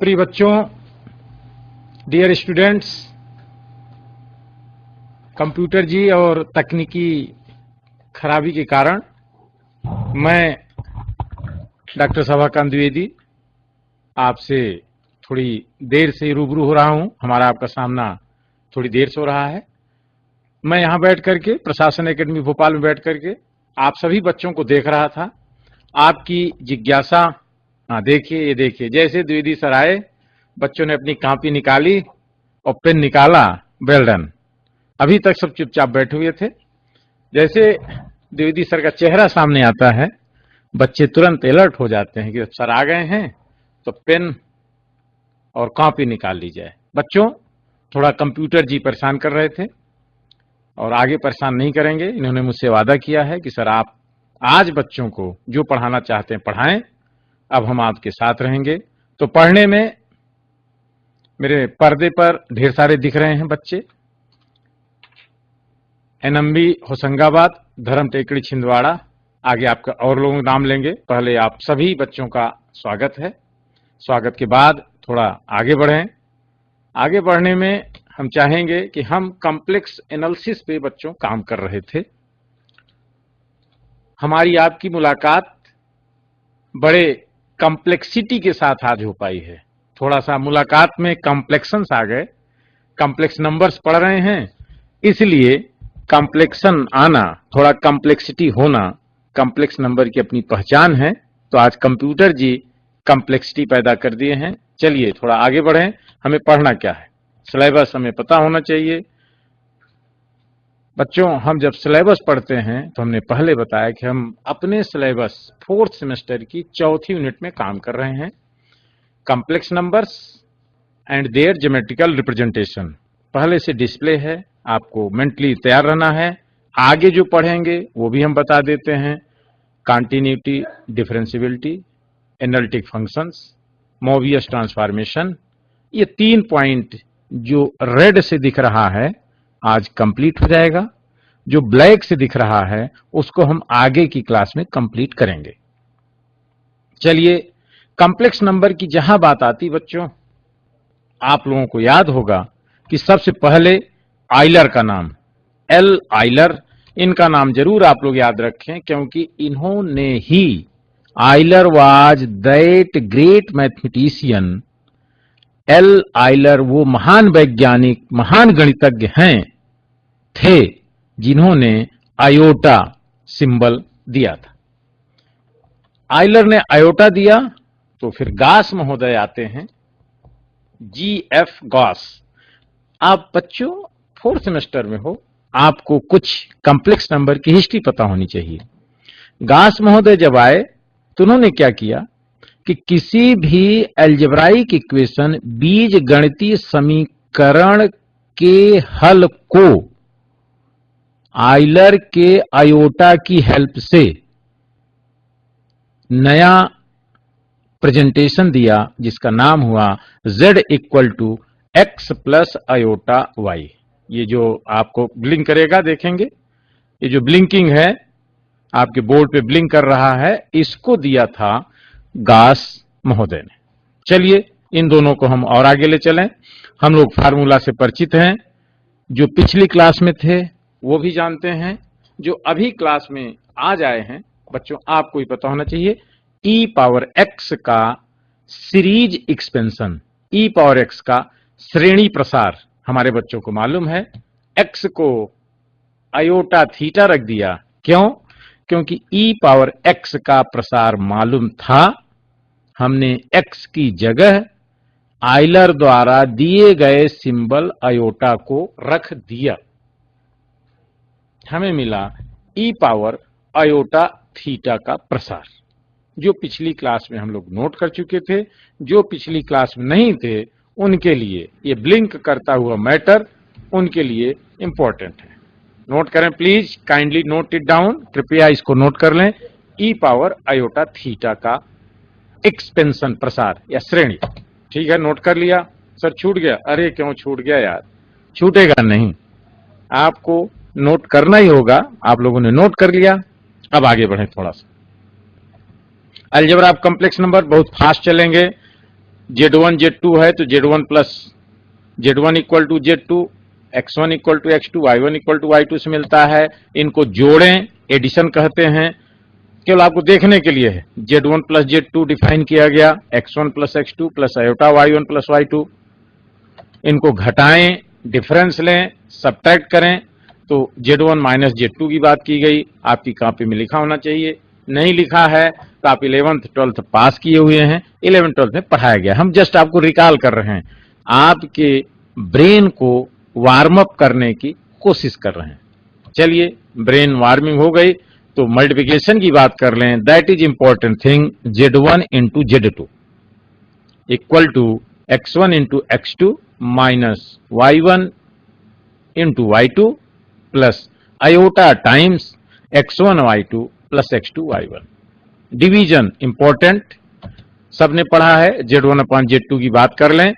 प्रिय बच्चों, dear students, computer जी और तकनीकी खराबी के कारण मैं डॉक्टर सभाकांत द्विवेदी आपसे थोड़ी देर से रूबरू हो रहा हूं। हमारा आपका सामना थोड़ी देर से हो रहा है। मैं यहां बैठ करके प्रशासन एकेडमी भोपाल में बैठ करके आप सभी बच्चों को देख रहा था। आपकी जिज्ञासा, देखिए, ये देखिए, जैसे द्विवेदी सर आए, बच्चों ने अपनी कॉपी निकाली और पेन निकाला। Well done. अभी तक सब चुपचाप बैठे हुए थे। जैसे द्विवेदी सर का चेहरा सामने आता है, बच्चे तुरंत अलर्ट हो जाते हैं कि सर आ गए हैं, तो पेन और कॉपी निकाल ली जाए। बच्चों, थोड़ा कंप्यूटर जी परेशान कर रहे थे और आगे परेशान नहीं करेंगे। इन्होंने मुझसे वादा किया है कि सर आप आज बच्चों को जो पढ़ाना चाहते हैं पढ़ाएं, अब हम आपके साथ रहेंगे। तो पढ़ने में मेरे पर्दे पर ढेर सारे दिख रहे हैं बच्चे। एनएमबी होशंगाबाद, धर्म टेकड़ी छिंदवाड़ा, आगे आपका और लोगों के नाम लेंगे। पहले आप सभी बच्चों का स्वागत है। स्वागत के बाद थोड़ा आगे बढ़ें। आगे बढ़ने में हम चाहेंगे कि हम कॉम्प्लेक्स एनालिसिस पे बच्चों काम कर रहे थे। हमारी आपकी मुलाकात बड़े कॉम्प्लेक्सिटी के साथ आज हो पाई है। थोड़ा सा मुलाकात में कॉम्प्लेक्शंस आ गए, कॉम्प्लेक्स नंबर्स पढ़ रहे हैं, इसलिए कॉम्प्लेक्शन आना, थोड़ा कॉम्प्लेक्सिटी होना, कॉम्प्लेक्स नंबर की अपनी पहचान है। तो आज कंप्यूटर जी कॉम्प्लेक्सिटी पैदा कर दिए हैं। चलिए थोड़ा आगे बढ़ें। हमें पढ़ना क्या है, सिलेबस हमें पता होना चाहिए। बच्चों, हम जब सिलेबस पढ़ते हैं तो हमने पहले बताया कि हम अपने सिलेबस 4th सेमेस्टर की 4थी यूनिट में काम कर रहे हैं। Complex numbers and their geometrical representation पहले से डिस्प्ले है, आपको मेंटली तैयार रहना है। आगे जो पढ़ेंगे वो भी हम बता देते हैं। Continuity, differentiability, analytic functions, Mobius transformation, ये 3 पॉइंट जो रेड से दिख रहा है आज कंप्लीट हो जाएगा। जो ब्लैक से दिख रहा है उसको हम आगे की क्लास में कंप्लीट करेंगे। चलिए, कॉम्प्लेक्स नंबर की जहां बात आती बच्चों, आप लोगों को याद होगा कि सबसे पहले आइलर का नाम, एल आइलर, इनका नाम जरूर आप लोग याद रखें, क्योंकि इन्होंने ही, Euler was that great mathematician, L Euler वो महान वैज्ञानिक, महान गणितज्ञ हैं, थे जिन्होंने आयोटा सिंबल दिया था। आइलर ने आयोटा दिया तो फिर गॉस महोदय आते हैं, GF गॉस। आप बच्चों 4th सेमेस्टर में हो, आपको कुछ कॉम्प्लेक्स नंबर की हिस्ट्री पता होनी चाहिए। गॉस महोदय जब आए तो उन्होंने क्या किया कि किसी भी अलजेब्राइक इक्वेशन, बीज गणितीय समीकरण के हल को आइलर के आयोटा की हेल्प से नया प्रेजेंटेशन दिया, जिसका नाम हुआ z = x + आयोटा y। ये जो आपको ब्लिंक करेगा देखेंगे, ये जो ब्लिंकिंग है आपके बोर्ड पे ब्लिंक कर रहा है, इसको दिया था गॉस महोदय ने। चलिए, इन दोनों को हम और आगे ले चलें। हम लोग फार्मूला से परिचित हैं, जो पिछली क्लास में थे वो भी जानते हैं, जो अभी क्लास में आज आए हैं बच्चों, आपको ही पता होना चाहिए। e⁻x का सीरीज एक्सपेंशन, e⁻x का श्रेणी प्रसार हमारे बच्चों को मालूम है। x को आयोटा थीटा रख दिया, क्यों? क्योंकि e⁻x का प्रसार मालूम था। हमने x की जगह आइलर द्वारा दिए गए सिंबल आयोटा को रख दिया, हमें मिला e⁻आयोटा थीटा का प्रसार, जो पिछली क्लास में हम लोग नोट कर चुके थे। जो पिछली क्लास में नहीं थे उनके लिए ये ब्लिंक करता हुआ मैटर उनके लिए इंपॉर्टेंट है। नोट करें please, kindly note it down, कृपया इसको नोट कर लें। e⁻आयोटा थीटा का एक्सपेंशन, प्रसार या श्रेणी। ठीक है, नोट कर लिया। सर छूट गया? अरे क्यों छूट गया यार, छूटेगा नहीं, आपको नोट करना ही होगा। आप लोगों ने नोट कर लिया, अब आगे बढ़े थोड़ा सा। अलजेब्रा ऑफ कॉम्प्लेक्स नंबर बहुत फास्ट चलेंगे। Z1 Z2 है तो Z1 plus Z1 equal to Z2, X1 equal to X2, Y1 equal to Y2 से मिलता है। इनको जोड़ें, एडिशन कहते हैं, केवल आपको देखने के लिए है। Z1 प्लस Z2 डिफाइन किया गया, X1 plus X2 plus iota Y1 plus Y2। इनको घटाएं, डिफरेंस लें, सब्ट्रैक्ट करें तो Z1 माइनस Z2 की बात की गई। आपकी कॉपी में लिखा होना चाहिए, नहीं लिखा है तो आप 11th 12th पास किए हुए हैं, 11th 12th में पढ़ाया गया। हम जस्ट आपको रिकॉल कर रहे हैं, आपके ब्रेन को वार्म अप करने की कोशिश कर रहे हैं। चलिए, ब्रेन वार्मिंग हो गई तो मल्टीप्लिकेशन की बात कर लें। That is important thing, Z1 into Z2 equal to X1 into X2 minus Y1 into Y2 plus iota times X1 Y2 plus X2 Y1। Division important, सबने पढ़ा है। Z1 अपॉन Z2 की बात कर लें,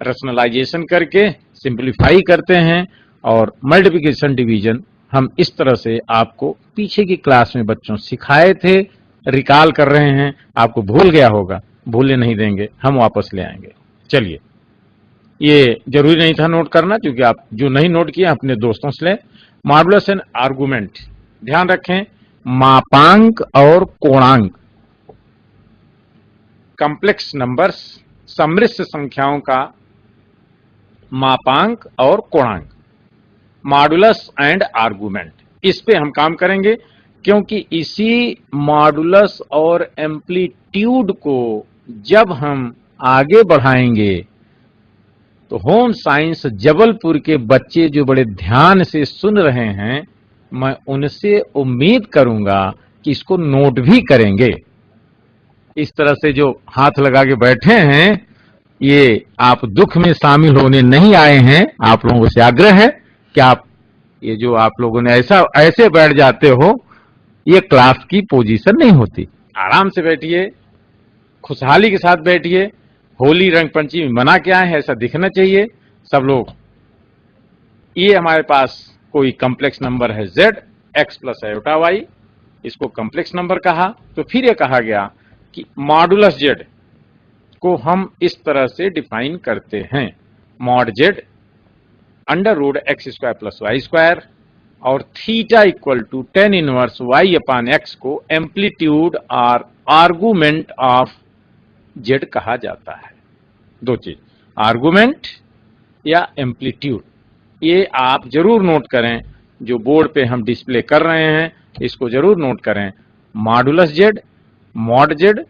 रैशनलाइजेशन करके सिंप्लीफाई करते हैं, और मल्टीप्लिकेशन डिवीजन हम इस तरह से आपको पीछे की क्लास में बच्चों सिखाए थे, रिकॉल कर रहे हैं। आपको भूल गया होगा, भूलने नहीं देंगे, हम वापस ले आएंगे। चलिए, ये जरूरी नहीं था नोट करना, क्योंकि आप जो नहीं नोट किया अपने दोस्तों से लें। मॉडुलस एंड आर्गुमेंट, ध्यान रखें, मापांक और कोणांक, कॉम्प्लेक्स नंबर्स, सम्मिश्र संख्याओं का मापांक और कोणांक, मॉडुलस एंड आर्गुमेंट, इस पे हम काम करेंगे, क्योंकि इसी मॉडुलस और एम्पलीट्यूड को जब हम आगे बढ़ाएंगे तो होम साइंस जबलपुर के बच्चे जो बड़े ध्यान से सुन रहे हैं, मैं उनसे उम्मीद करूंगा कि इसको नोट भी करेंगे। इस तरह से जो हाथ लगा के बैठे हैं, ये आप दुख में शामिल होने नहीं आए हैं। आप लोगों से आग्रह है कि आप ये जो आप लोगों ने ऐसे बैठ जाते हो, ये क्लास की पोजीशन नहीं होती। आराम से बैठिए, खुशहाली के साथ बैठिए। होली रंग पंचमी मना के आए हैं, ऐसा दिखना चाहिए सब लोग। ये हमारे पास कोई कॉम्प्लेक्स नंबर है Z, X plus iota Y, इसको कॉम्प्लेक्स नंबर कहा। तो फिर ये कहा गया कि मॉडुलस Z को हम इस तरह से डिफाइन करते हैं, mod Z under root x square plus Y square, और theta equal to tan inverse Y upon X को एम्पलीट्यूड और आर्गुमेंट ऑफ Z कहा जाता है। दो चीज, आर्गुमेंट या एम्पलीट्यूड, ये आप जरूर नोट करें। जो बोर्ड पे हम डिस्प्ले कर रहे हैं, इसको जरूर नोट करें। मॉडुलस Z, मॉड Z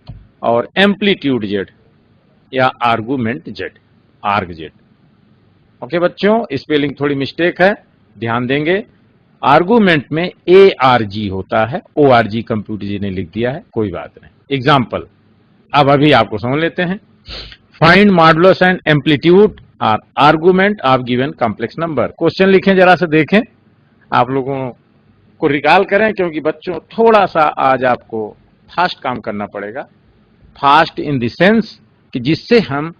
और एम्पलीट्यूड Z या आर्गुमेंट Z, आर्ग Z। ओके बच्चों, स्पेलिंग थोड़ी मिस्टेक है, ध्यान देंगे। आर्गुमेंट में ARG होता है, ORG कंप्यूटर जी ने लिख दिया है, कोई बात नहीं। एग्जाम्पल अब अभी आपको समझ लेते हैं। Find modulus and amplitude or argument of given complex number. Question लिखें, जरा से देखें, आप लोगों को रिकॉल करें, क्योंकि बच्चों थोड़ा सा आज आपको फास्ट काम करना पड़ेगा। फास्ट इन द सेंस कि जिससे हम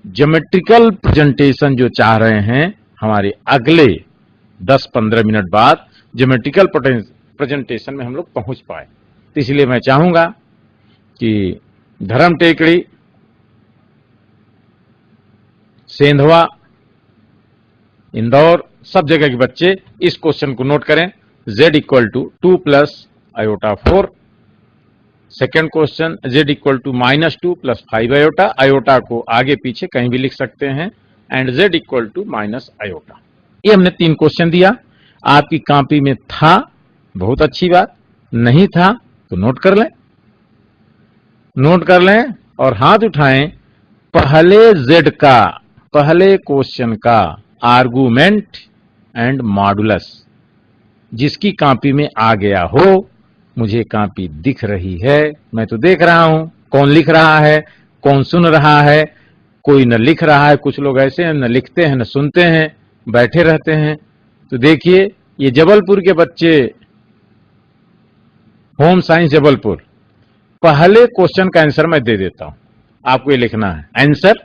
ज्योमेट्रिकल प्रेजेंटेशन जो चाह रहे हैं, हमारे अगले 10-15 मिनट बाद ज्योमेट्रिकल प्रेजेंटेशन में हम लोग पहुंच पाए। तो इसलिए मैं चाहूंगा कि धर्म टेकड़ी, सेंधवा, इंदौर, सब जगह के बच्चे इस क्वेश्चन को नोट करें। Z equal to 2 plus iota 4। Second question, Z equal to -2 plus 5 iota. Iota को आगे पीछे कहीं भी लिख सकते हैं, and Z equal to minus iota. ये हमने 3 क्वेश्चन दिया। आपकी कॉपी में था, बहुत अच्छी बात, नहीं था तो नोट कर लें, नोट कर लें और हाथ उठाएं। पहले Z का, पहले क्वेश्चन का आर्गुमेंट एंड मॉडुलस जिसकी कॉपी में आ गया हो, मुझे कॉपी दिख रही है, मैं तो देख रहा हूं कौन लिख रहा है, कौन सुन रहा है। कोई न लिख रहा है, कुछ लोग ऐसे हैं, न लिखते हैं न सुनते हैं, बैठे रहते हैं। तो देखिए, ये जबलपुर के बच्चे, होम साइंस जबलपुर, पहले क्वेश्चन का आंसर मैं दे देता हूं, आपको ये लिखना है। Answer,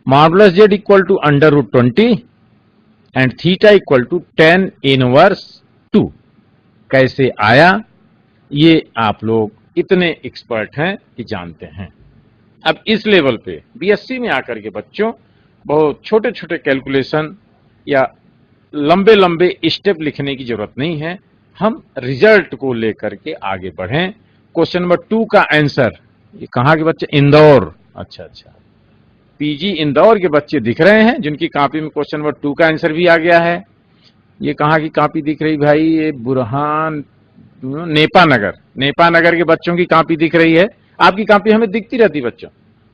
modulus Z equal to under root 20 and theta equal to tan inverse 2। कैसे आया, ये आप लोग इतने एक्सपर्ट हैं कि जानते हैं। अब इस लेवल पे बीएससी में आकर के बच्चों बहुत छोटे छोटे कैलकुलेशन या लंबे लंबे स्टेप लिखने की जरूरत नहीं है, हम रिजल्ट को लेकर के आगे बढ़ें। क्वेश्चन नंबर 2 का आंसर, ये कहाँ के बच्चे? इंदौर। अच्छा, पीजी इंदौर के बच्चे दिख रहे हैं जिनकी कॉपी में क्वेश्चन नंबर 2 का आंसर भी आ गया है। ये कहाँ की कॉपी दिख रही भाई? ये बुरहान नेपा नगर के बच्चों की कॉपी दिख रही है। आपकी कॉपी हमें दिखती रहती बच्चों,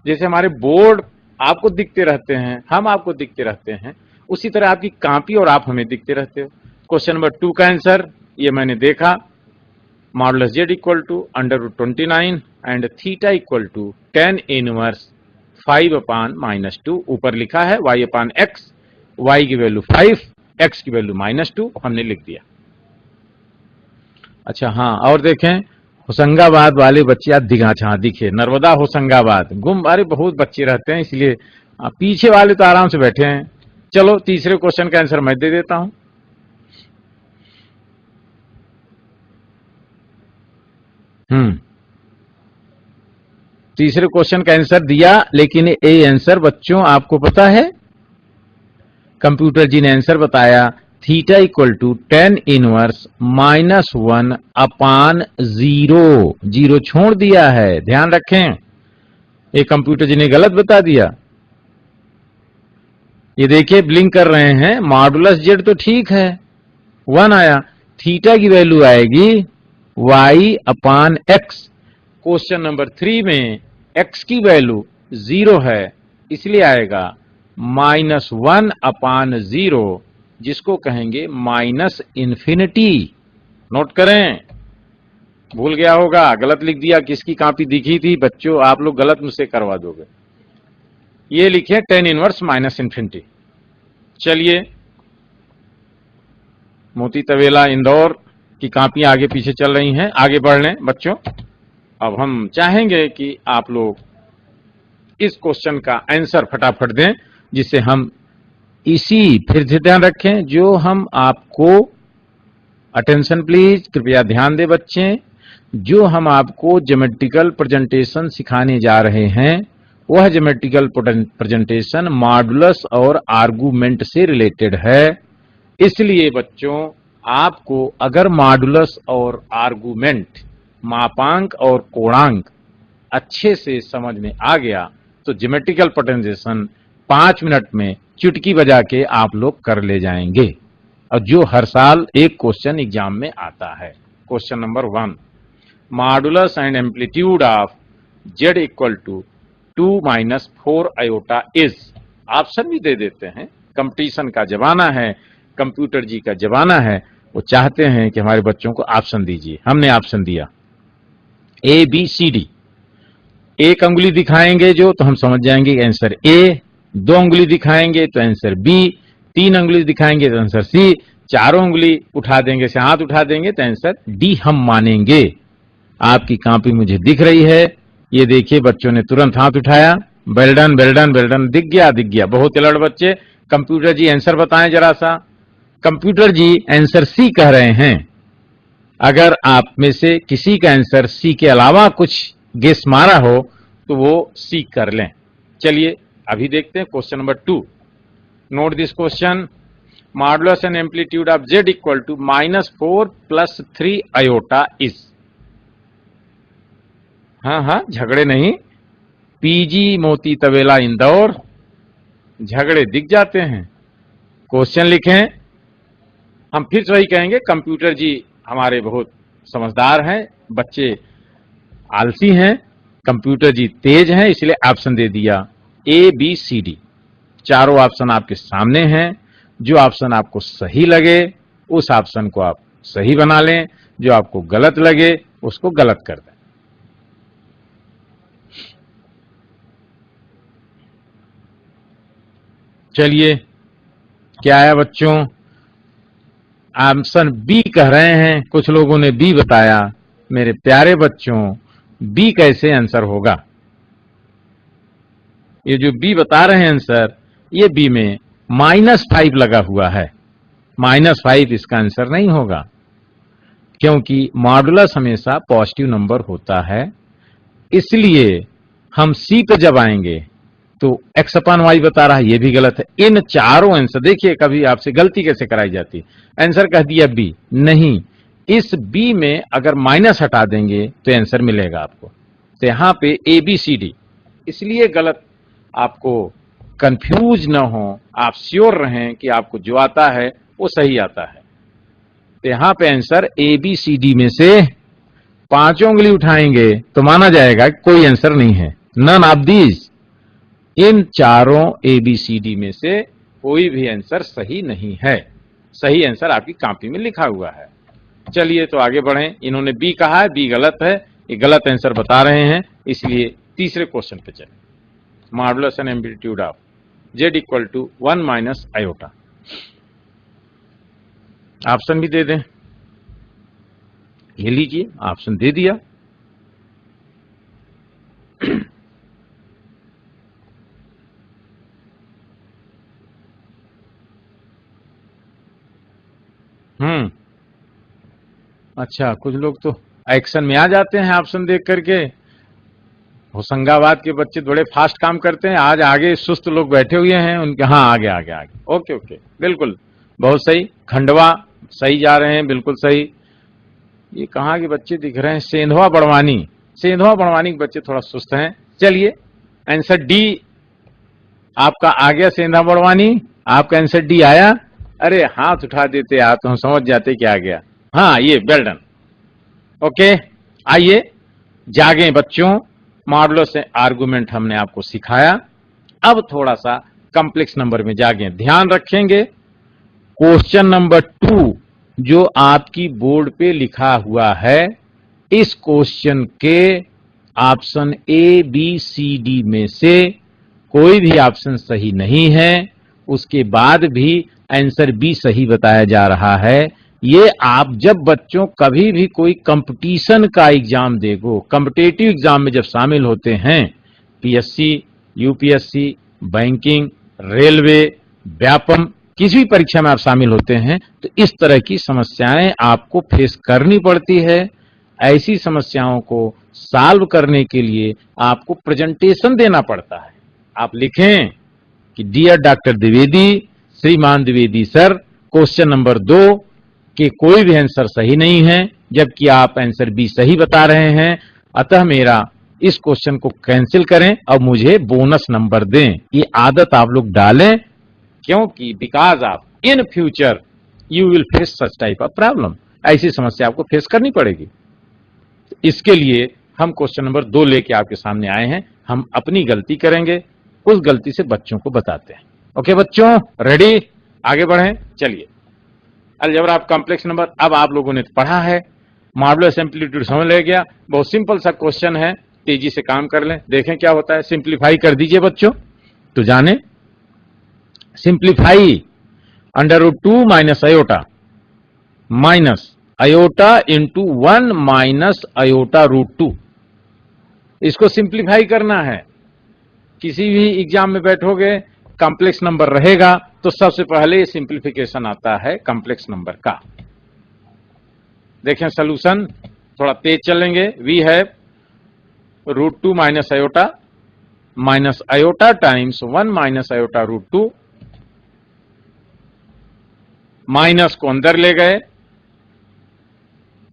जैसे हमारे बोर्ड आपको दिखते रहते हैं, हम आपको दिखते रहते हैं, उसी तरह आपकी कॉपी और आप हमें दिखते रहते हो। क्वेश्चन नंबर 2 का आंसर ये मैंने देखा, modulus z equal to √29 and theta equal to tan inverse 5/-2 ऊपर लिखा है y/x, y की वैल्यू 5, x की वैल्यू -2 हमने लिख दिया। अच्छा हाँ, और देखें होशंगाबाद वाले बच्चे आप दिखे, नर्मदा होशंगाबाद गुम, अरे बहुत बच्चे रहते हैं इसलिए पीछे वाले तो आराम से बैठे हैं। चलो तीसरे क्वेश्चन का आंसर मैं दे देता हूं। तीसरे क्वेश्चन का आंसर दिया, लेकिन ये आंसर बच्चों आपको पता है, कंप्यूटर जी ने आंसर बताया theta equal to tan inverse -1/0। Zero छोड़ दिया है, ध्यान रखें, ये कंप्यूटर जी ने गलत बता दिया। ये देखिए ब्लिंक कर रहे हैं, मॉडुलस z तो ठीक है 1 आया, थीटा की वैल्यू आएगी y/x। क्वेश्चन नंबर 3 में x की वैल्यू 0 है, इसलिए आएगा -1/0, जिसको कहेंगे -इन्फिनिटी। नोट करें, भूल गया होगा, गलत लिख दिया, किसकी कॉपी दिखी थी बच्चों, आप लोग गलत मुझसे करवा दोगे। ये लिखे tan इनवर्स -इन्फिनिटी। चलिए मोती तवेला इंदौर की कॉपियां आगे पीछे चल रही हैं, आगे बढ़ लें बच्चों। अब हम चाहेंगे कि आप लोग इस क्वेश्चन का आंसर फटाफट दें, जिससे हम इसी, फिर से ध्यान रखें, जो हम आपको, अटेंशन प्लीज, कृपया ध्यान दें बच्चे, जो हम आपको ज्योमेट्रिकल प्रेजेंटेशन सिखाने जा रहे हैं वह ज्योमेट्रिकल प्रेजेंटेशन मॉडुलस और आर्गुमेंट से रिलेटेड है। इसलिए बच्चों आपको अगर मॉडुलस और आर्गुमेंट, मापांक और कोणांक अच्छे से समझ में आ गया तो ज्योमेट्रिकल प्रेजेंटेशन 5 मिनट में चुटकी बजा के आप लोग कर ले जाएंगे, और जो हर साल एक क्वेश्चन एग्जाम में आता है। Question number 1, modulus and amplitude of z equal to 2 - 4 iota is. Option भी दे देते हैं, कंपटीशन का जमाना है, कंप्यूटर जी का जमाना है, वो चाहते हैं कि हमारे बच्चों को ऑप्शन दीजिए। हमने ऑप्शन दिया ABCD। एक अंगुली दिखाएंगे जो तो हम समझ जाएंगे आंसर A, 2 अंगुली दिखाएंगे तो आंसर B, 3 अंगुली दिखाएंगे तो आंसर C, 4 अंगुली उठा देंगे से हाथ उठा देंगे तो आंसर D हम मानेंगे। आपकी कॉपी मुझे दिख रही है, ये देखिए बच्चों ने तुरंत हाथ उठाया, well done well done well done, दिख गया। बहुत अलर्ट बच्चे। कंप्यूटर जी आंसर बताएं जरा सा। कंप्यूटर जी आंसर C कह रहे हैं। अगर आप में से किसी का आंसर C के अलावा कुछ गेस मारा हो तो वो C कर लें। चलिए अभी देखते हैं question number 2। Note this question, modulus and amplitude of z equal to -4 + 3 iota is. हाँ, झगड़े नहीं, पीजी मोती तवेला इंदौर, झगड़े दिख जाते हैं। क्वेश्चन लिखें, हम फिर से वही कहेंगे, कंप्यूटर जी हमारे बहुत समझदार हैं, बच्चे आलसी हैं, कंप्यूटर जी तेज हैं, इसलिए ऑप्शन दे दिया ABCD। चारों ऑप्शन आपके सामने हैं, जो ऑप्शन आपको सही लगे उस ऑप्शन को आप सही बना लें, जो आपको गलत लगे उसको गलत कर दें। चलिए क्या आया बच्चों? ऑप्शन B कह रहे हैं, कुछ लोगों ने B बताया। मेरे प्यारे बच्चों B कैसे आंसर होगा? ये जो B बता रहे हैं आंसर, ये B में -5 लगा हुआ है। -5 इसका आंसर नहीं होगा, क्योंकि मॉडुलस हमेशा पॉजिटिव नंबर होता है। इसलिए हम सी पे जब आएंगे तो एक्स अपान वाई बता रहा है, ये भी गलत है। इन चारों आंसर देखिए, कभी आपसे गलती कैसे कराई जाती है। आंसर कह दिया बी, नहीं, इस बी में अगर माइनस हटा देंगे तो आंसर मिलेगा आपको। तो यहां पे ए बी सी डी, इसलिए गलत, आपको कंफ्यूज ना हो, आप श्योर रहें कि आपको जो आता है वो सही आता है। तो यहां पे answer A B C D में से पांचों उंगली उठाएंगे तो माना जाएगा कि कोई आंसर नहीं है, नन ऑफ दीज। इन चारों ए बी सी डी में से कोई भी आंसर सही नहीं है। सही आंसर आपकी कॉपी में लिखा हुआ है। चलिए तो आगे बढ़ें। इन्होंने बी कहा है, बी गलत है, ये गलत आंसर बता रहे हैं, इसलिए तीसरे क्वेश्चन पे चलें। Marvellous and amplitude of z equal to 1 minus iota. Option भी दे दें, ये लीजिए, ऑप्शन दे दिया। अच्छा, कुछ लोग तो एक्शन में आ जाते हैं ऑप्शन देख करके। होशंगाबाद के बच्चे बड़े फास्ट काम करते हैं, आज आगे सुस्त लोग बैठे हुए हैं उनके। हाँ, आगे आगे आगे, ओके ओके, बिल्कुल, बहुत सही। खंडवा सही जा रहे हैं, बिल्कुल सही। ये कहाँ के बच्चे दिख रहे हैं? सेंधवा बड़वानी, सेंधवा बड़वानी के बच्चे थोड़ा सुस्त हैं। चलिए, आंसर डी आपका आ गया, सेंधवा बड़वानी, आपका आंसर डी आया। अरे हाथ उठा देते आप तो हम समझ जाते कि आ गया। हाँ, ये वेल डन, ओके। आइए, जागे बच्चों, मॉडुलस आर्गुमेंट हमने आपको सिखाया। अब थोड़ा सा कॉम्प्लेक्स नंबर में जागे, ध्यान रखेंगे। क्वेश्चन नंबर 2 जो आपकी बोर्ड पे लिखा हुआ है, इस क्वेश्चन के option A B C D में से कोई भी ऑप्शन सही नहीं है, उसके बाद भी आंसर बी सही बताया जा रहा है। ये आप जब बच्चों कभी भी कोई कंपटीशन का एग्जाम देखो, कॉम्पिटेटिव एग्जाम में जब शामिल होते हैं, PSC, UPSC, banking, railway, Vyapam, किसी भी परीक्षा में आप शामिल होते हैं तो इस तरह की समस्याएं आपको फेस करनी पड़ती है। ऐसी समस्याओं को सॉल्व करने के लिए आपको प्रेजेंटेशन देना पड़ता है। आप लिखें कि डियर डॉक्टर द्विवेदी, श्रीमान द्विवेदी सर, क्वेश्चन नंबर 2 कि कोई भी आंसर सही नहीं है, जबकि आप आंसर बी सही बता रहे हैं, अतः मेरा इस क्वेश्चन को कैंसिल करें और मुझे बोनस नंबर दें। ये आदत आप लोग डालें, क्योंकि because of in future you will face such type of problem, ऐसी समस्या आपको फेस करनी पड़ेगी। इसके लिए हम क्वेश्चन नंबर 2 लेके आपके सामने आए हैं। हम अपनी गलती करेंगे, उस गलती से बच्चों को बताते हैं। ओके बच्चों, रेडी? आगे बढ़ें। चलिए, अलजेब्रा ऑफ कॉम्प्लेक्स नंबर अब आप लोगों ने पढ़ा है, मॉडुलस एम्पलीट्यूड समझ ले गया। बहुत सिंपल सा क्वेश्चन है, तेजी से काम कर लें, देखें क्या होता है। सिंप्लीफाई कर दीजिए बच्चों, तो जाने। Simplify √2 minus iota minus iota into 1 minus iota √2। इसको सिंप्लीफाई करना है। किसी भी एग्जाम में बैठोगे, कॉम्प्लेक्स नंबर रहेगा तो सबसे पहले सिंप्लीफिकेशन आता है कॉम्प्लेक्स नंबर का। देखें सॉल्यूशन, थोड़ा तेज चलेंगे। We have √2 minus iota times 1 minus iota √2। Minus को अंदर ले गए,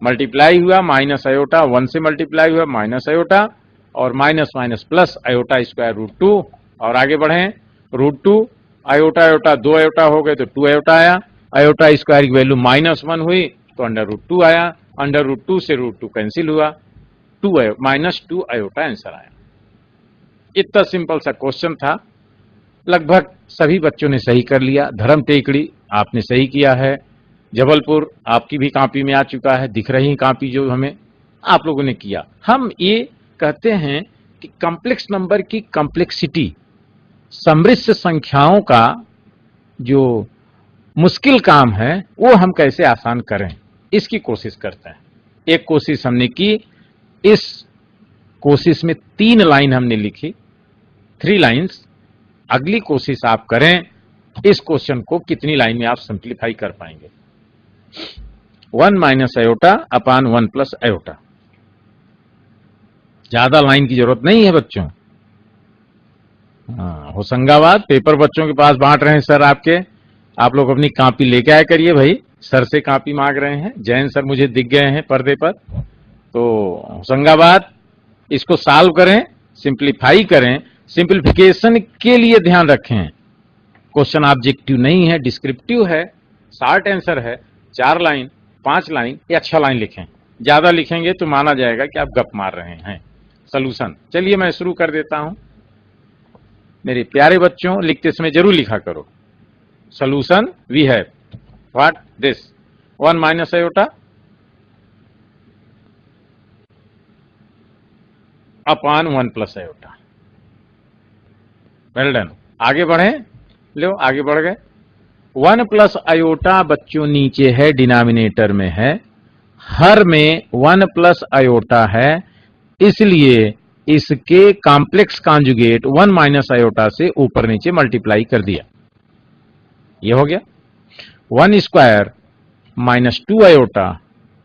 मल्टीप्लाई हुआ, माइनस आयोटा 1 से मल्टीप्लाई हुआ, माइनस आयोटा, और minus minus plus iota square √2। और आगे बढ़ें, √2 आयोटा आयोटा 2 आयोटा हो गए तो 2 आयोटा आया, आयोटा स्क्वायर की वैल्यू -1 हुई तो √2 आया, √2 से √2 कैंसिल हुआ, -2 आयोटा आंसर आया। इतना सिंपल सा क्वेश्चन था, लगभग सभी बच्चों ने सही कर लिया। धर्म टेकड़ी आपने सही किया है, जबलपुर आपकी भी कॉपी में आ चुका है, दिख रही कॉपी जो हमें आप लोगों ने किया। हम ये कहते हैं कि कॉम्प्लेक्स नंबर की कॉम्प्लेक्सिटी, समृद्ध संख्याओं का जो मुश्किल काम है वो हम कैसे आसान करें, इसकी कोशिश करते हैं। एक कोशिश हमने की, इस कोशिश में 3 लाइन हमने लिखी, 3 लाइन्स। अगली कोशिश आप करें, इस क्वेश्चन को कितनी लाइन में आप सिंप्लीफाई कर पाएंगे। 1 माइनस आयोटा अपान 1 प्लस आयोटा। ज्यादा लाइन की जरूरत नहीं है बच्चों, हाँ, होशंगाबाद पेपर बच्चों के पास बांट रहे हैं सर आपके। आप लोग अपनी कॉपी लेके आया करिए भाई, सर से कॉपी मांग रहे हैं। जैन सर मुझे दिख गए हैं पर्दे पर। तो होशंगाबाद, इसको सॉल्व करें, सिंप्लीफाई करें। सिंप्लीफिकेशन के लिए ध्यान रखें, क्वेश्चन ऑब्जेक्टिव नहीं है, डिस्क्रिप्टिव है, शॉर्ट आंसर है। 4 लाइन, 5 लाइन या 6 लाइन लिखें। ज्यादा लिखेंगे तो माना जाएगा कि आप गप मार रहे हैं। सॉल्यूशन, चलिए मैं शुरू कर देता हूं। मेरे प्यारे बच्चों, लिखते समय जरूर लिखा करो। Solution we have what this 1 minus iota upon 1 plus iota. Well done, आगे बढ़े। लो आगे बढ़ गए। 1 प्लस आयोटा बच्चों नीचे है, डिनोमिनेटर में है। हर में 1 प्लस आयोटा है, इसलिए इसके कॉम्प्लेक्स कॉन्जुगेट 1 माइनस आयोटा से ऊपर नीचे मल्टीप्लाई कर दिया। ये हो गया 1 square minus 2 iota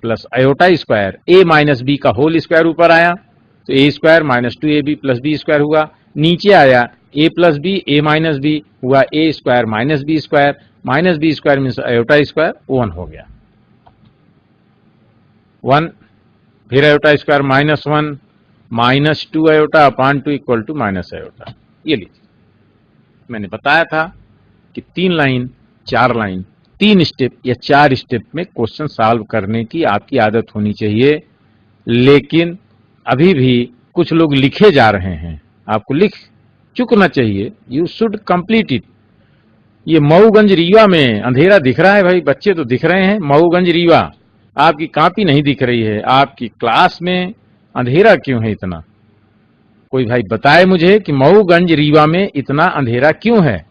plus iota square A minus B का होल स्क्वायर ऊपर आया, तो A square minus 2ab plus B square हुआ। नीचे आया A plus B, A minus B हुआ A square minus B square means iota square 1 हो गया। 1 फिर iota square minus 1 minus 2 iota upon 2 equal to minus iota. ये लीजिए, मैंने बताया था कि 3 लाइन 4 लाइन 3 स्टेप या 4 स्टेप में क्वेश्चन सॉल्व करने की आपकी आदत होनी चाहिए। लेकिन अभी भी कुछ लोग लिखे जा रहे हैं, आपको लिख चुकना चाहिए। You should complete it. ये मऊगंज रीवा में अंधेरा दिख रहा है भाई, बच्चे तो दिख रहे हैं। मऊगंज रीवा, आपकी कॉपी नहीं दिख रही है। आपकी क्लास में अंधेरा क्यों है इतना? कोई भाई बताए मुझे कि मऊगंज रीवा में इतना अंधेरा क्यों है।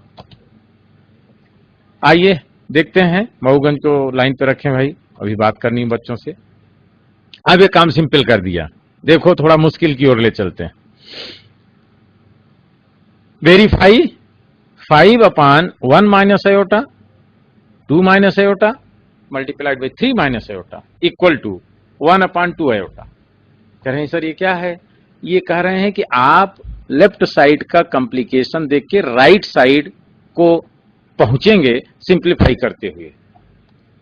आइए देखते हैं। मऊगंज को लाइन पे रखें भाई, अभी बात करनी है बच्चों से। अब ये काम सिंपल कर दिया, देखो थोड़ा मुश्किल की ओर ले चलते हैं। Verify 5 upon 1 minus iota 2 minus iota multiplied by 3 minus iota equal to 1 upon 2 iota. कह रहे हैं सर ये क्या है? ये कह रहे हैं कि आप लेफ्ट साइड का कॉम्प्लिकेशन देख के राइट साइड को पहुंचेंगे सिंप्लीफाई करते हुए।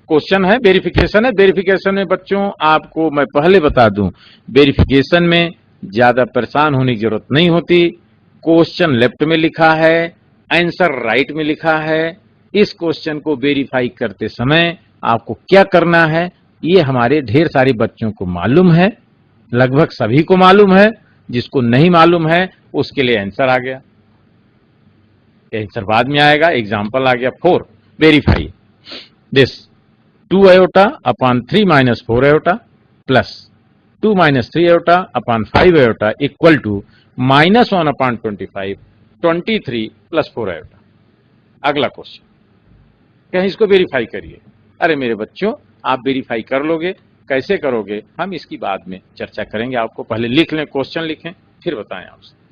क्वेश्चन है, वेरिफिकेशन है। वेरिफिकेशन में बच्चों आपको मैं पहले बता दूं, वेरिफिकेशन में ज्यादा परेशान होने की जरूरत नहीं होती। क्वेश्चन लेफ्ट में लिखा है, आंसर राइट में लिखा है। इस क्वेश्चन को वेरीफाई करते समय आपको क्या करना है, ये हमारे ढेर सारे बच्चों को मालूम है, लगभग सभी को मालूम है। जिसको नहीं मालूम है उसके लिए आंसर आ गया, आंसर बाद में आएगा। एग्जाम्पल आ गया 4, verify this 2 iota upon 3 minus 4 iota plus 2 minus 3 iota upon 5 iota equal to minus 1 upon 25 23 plus 4 iota. अगला क्वेश्चन, कहीं इसको वेरीफाई करिए। अरे मेरे बच्चों, आप वेरीफाई कर लोगे, कैसे करोगे हम इसकी बाद में चर्चा करेंगे। आपको पहले लिख लें, क्वेश्चन लिखें, फिर बताएं आपसे।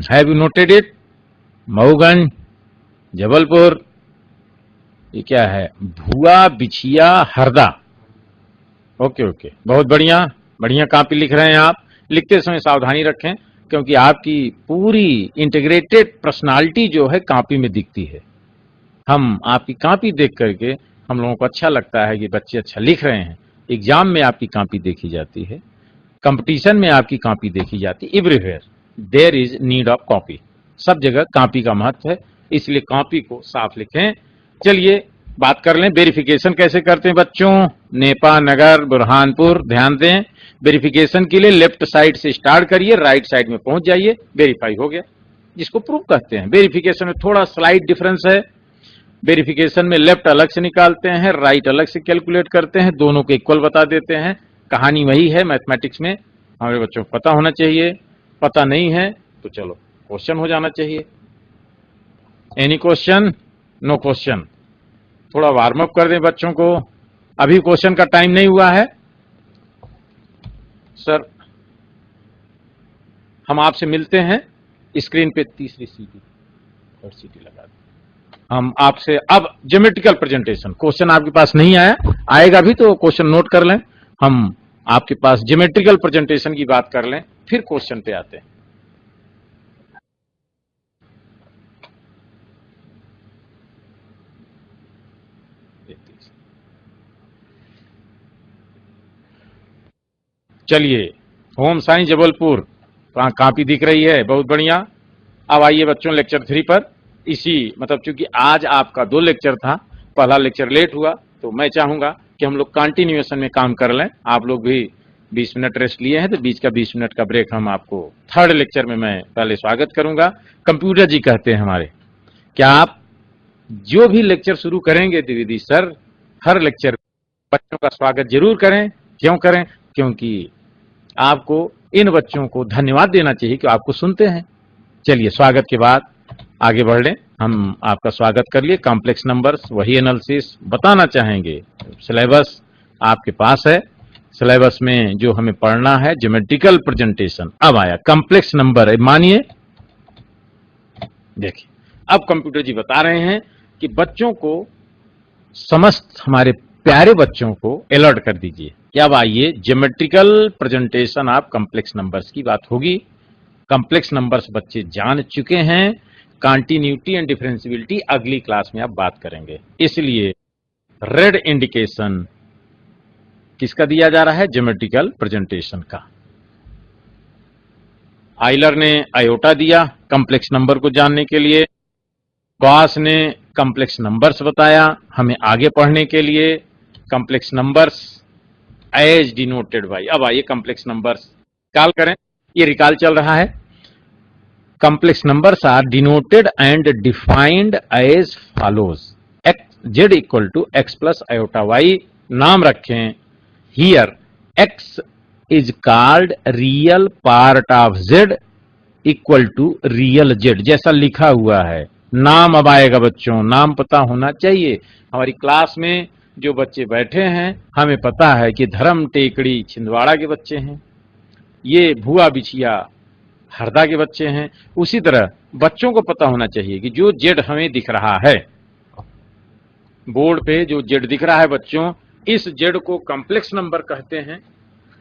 Have you noted it? Mauganj, Jabalpur, ये क्या है? भुआ, बिछिया, हरदा। ओके ओके, बहुत बढ़िया, बढ़िया कॉपी लिख रहे हैं आप। लिखते समय सावधानी रखें, क्योंकि आपकी पूरी इंटीग्रेटेड पर्सनालिटी जो है कॉपी में दिखती है। हम आपकी कॉपी देख करके हम लोगों को अच्छा लगता है कि बच्चे अच्छा लिख रहे हैं। एग्जाम में आपकी कॉपी देखी जाती है, कंपटीशन में आपकी कॉपी देखी जाती है। Everywhere there is need of copy, सब जगह कॉपी का महत्व है, इसलिए कॉपी को साफ लिखें। चलिए बात कर लें, वेरिफिकेशन कैसे करते हैं बच्चों। नेपा नगर, बुरहानपुर, ध्यान दें, वेरिफिकेशन के लिए लेफ्ट साइड से स्टार्ट करिए, राइट साइड में पहुंच जाइए, वेरीफाई हो गया, जिसको प्रूफ कहते हैं। वेरिफिकेशन में थोड़ा स्लाइड डिफरेंस है। वेरिफिकेशन में लेफ्ट अलग से निकालते हैं, राइट अलग से कैलकुलेट करते हैं, दोनों को इक्वल बता देते हैं। कहानी वही है मैथमेटिक्स में, हमारे बच्चों को पता होना चाहिए। पता नहीं है तो चलो क्वेश्चन हो जाना चाहिए। Any question? No question. थोड़ा वार्म अप कर दें बच्चों को, अभी क्वेश्चन का टाइम नहीं हुआ है। सर हम आपसे मिलते हैं, स्क्रीन पे तीसरी सीटी और सीटी लगा दें। हम आपसे अब ज्योमेट्रिकल प्रेजेंटेशन, क्वेश्चन आपके पास नहीं आया, आएगा भी तो क्वेश्चन नोट कर लें। हम आपके पास ज्योमेट्रिकल प्रेजेंटेशन की बात कर लें, फिर क्वेश्चन पे आते हैं। चलिए, होम साइंस जबलपुर, वहां कॉपी दिख रही है, बहुत बढ़िया। अब आइए बच्चों लेक्चर 3 पर। इसी मतलब चूंकि आज आपका 2 लेक्चर था, पहला लेक्चर लेट हुआ, तो मैं चाहूंगा कि हम लोग कंटिन्यूएशन में काम कर लें। आप लोग भी 20 मिनट रेस्ट लिए हैं, तो बीच का 20 मिनट का ब्रेक हम आपको थर्ड लेक्चर में मैं पहले स्वागत करूंगा। कंप्यूटर जी कहते हैं हमारे, क्या आप जो भी लेक्चर शुरू करेंगे द्विवेदी सर, हर लेक्चर बच्चों का स्वागत जरूर करें। क्यों करें? क्योंकि आपको इन बच्चों को धन्यवाद देना चाहिए कि आपको सुनते हैं। चलिए, स्वागत के बाद आगे बढ़ लें। हम आपका स्वागत कर लिए। कॉम्प्लेक्स नंबर्स, वही एनालिसिस बताना चाहेंगे। सिलेबस आपके पास है। सिलेबस में जो हमें पढ़ना है ज्योमेट्रिकल प्रेजेंटेशन। अब आया कॉम्प्लेक्स नंबर। मानिए, देखिए, अब कंप्यूटर जी बता रहे हैं कि बच्चों को, समस्त हमारे प्यारे बच्चों को अलर्ट कर दीजिए। अब आइए geometrical presentation of complex numbers की बात होगी। कॉम्प्लेक्स नंबर्स बच्चे जान चुके हैं, कॉन्टिन्यूटी एंड डिफरेंशियबिलिटी अगली क्लास में आप बात करेंगे। इसलिए रेड इंडिकेशन किसका दिया जा रहा है? ज्योमेट्रिकल प्रेजेंटेशन का। आइलर ने आयोटा दिया कॉम्प्लेक्स नंबर को जानने के लिए, गॉस ने कॉम्प्लेक्स नंबर्स बताया हमें आगे पढ़ने के लिए। Complex numbers as denoted by. अब आइए कॉम्प्लेक्स नंबर्स रिकॉल करें। ये रिकॉल चल रहा है। Complex numbers are denoted and defined as follows. z equal to x plus iota y. नाम रखें, here x is called real part of z equal to real z, जैसा लिखा हुआ है। नाम अब आएगा बच्चों, नाम पता होना चाहिए। हमारी क्लास में जो बच्चे बैठे हैं, हमें पता है कि धर्म टेकड़ी छिंदवाड़ा के बच्चे हैं, ये भुआ बिछिया हरदा के बच्चे हैं। उसी तरह बच्चों को पता होना चाहिए कि जो जेड हमें दिख रहा है बोर्ड पे, जो जेड दिख रहा है बच्चों, इस जेड को कॉम्प्लेक्स नंबर कहते हैं।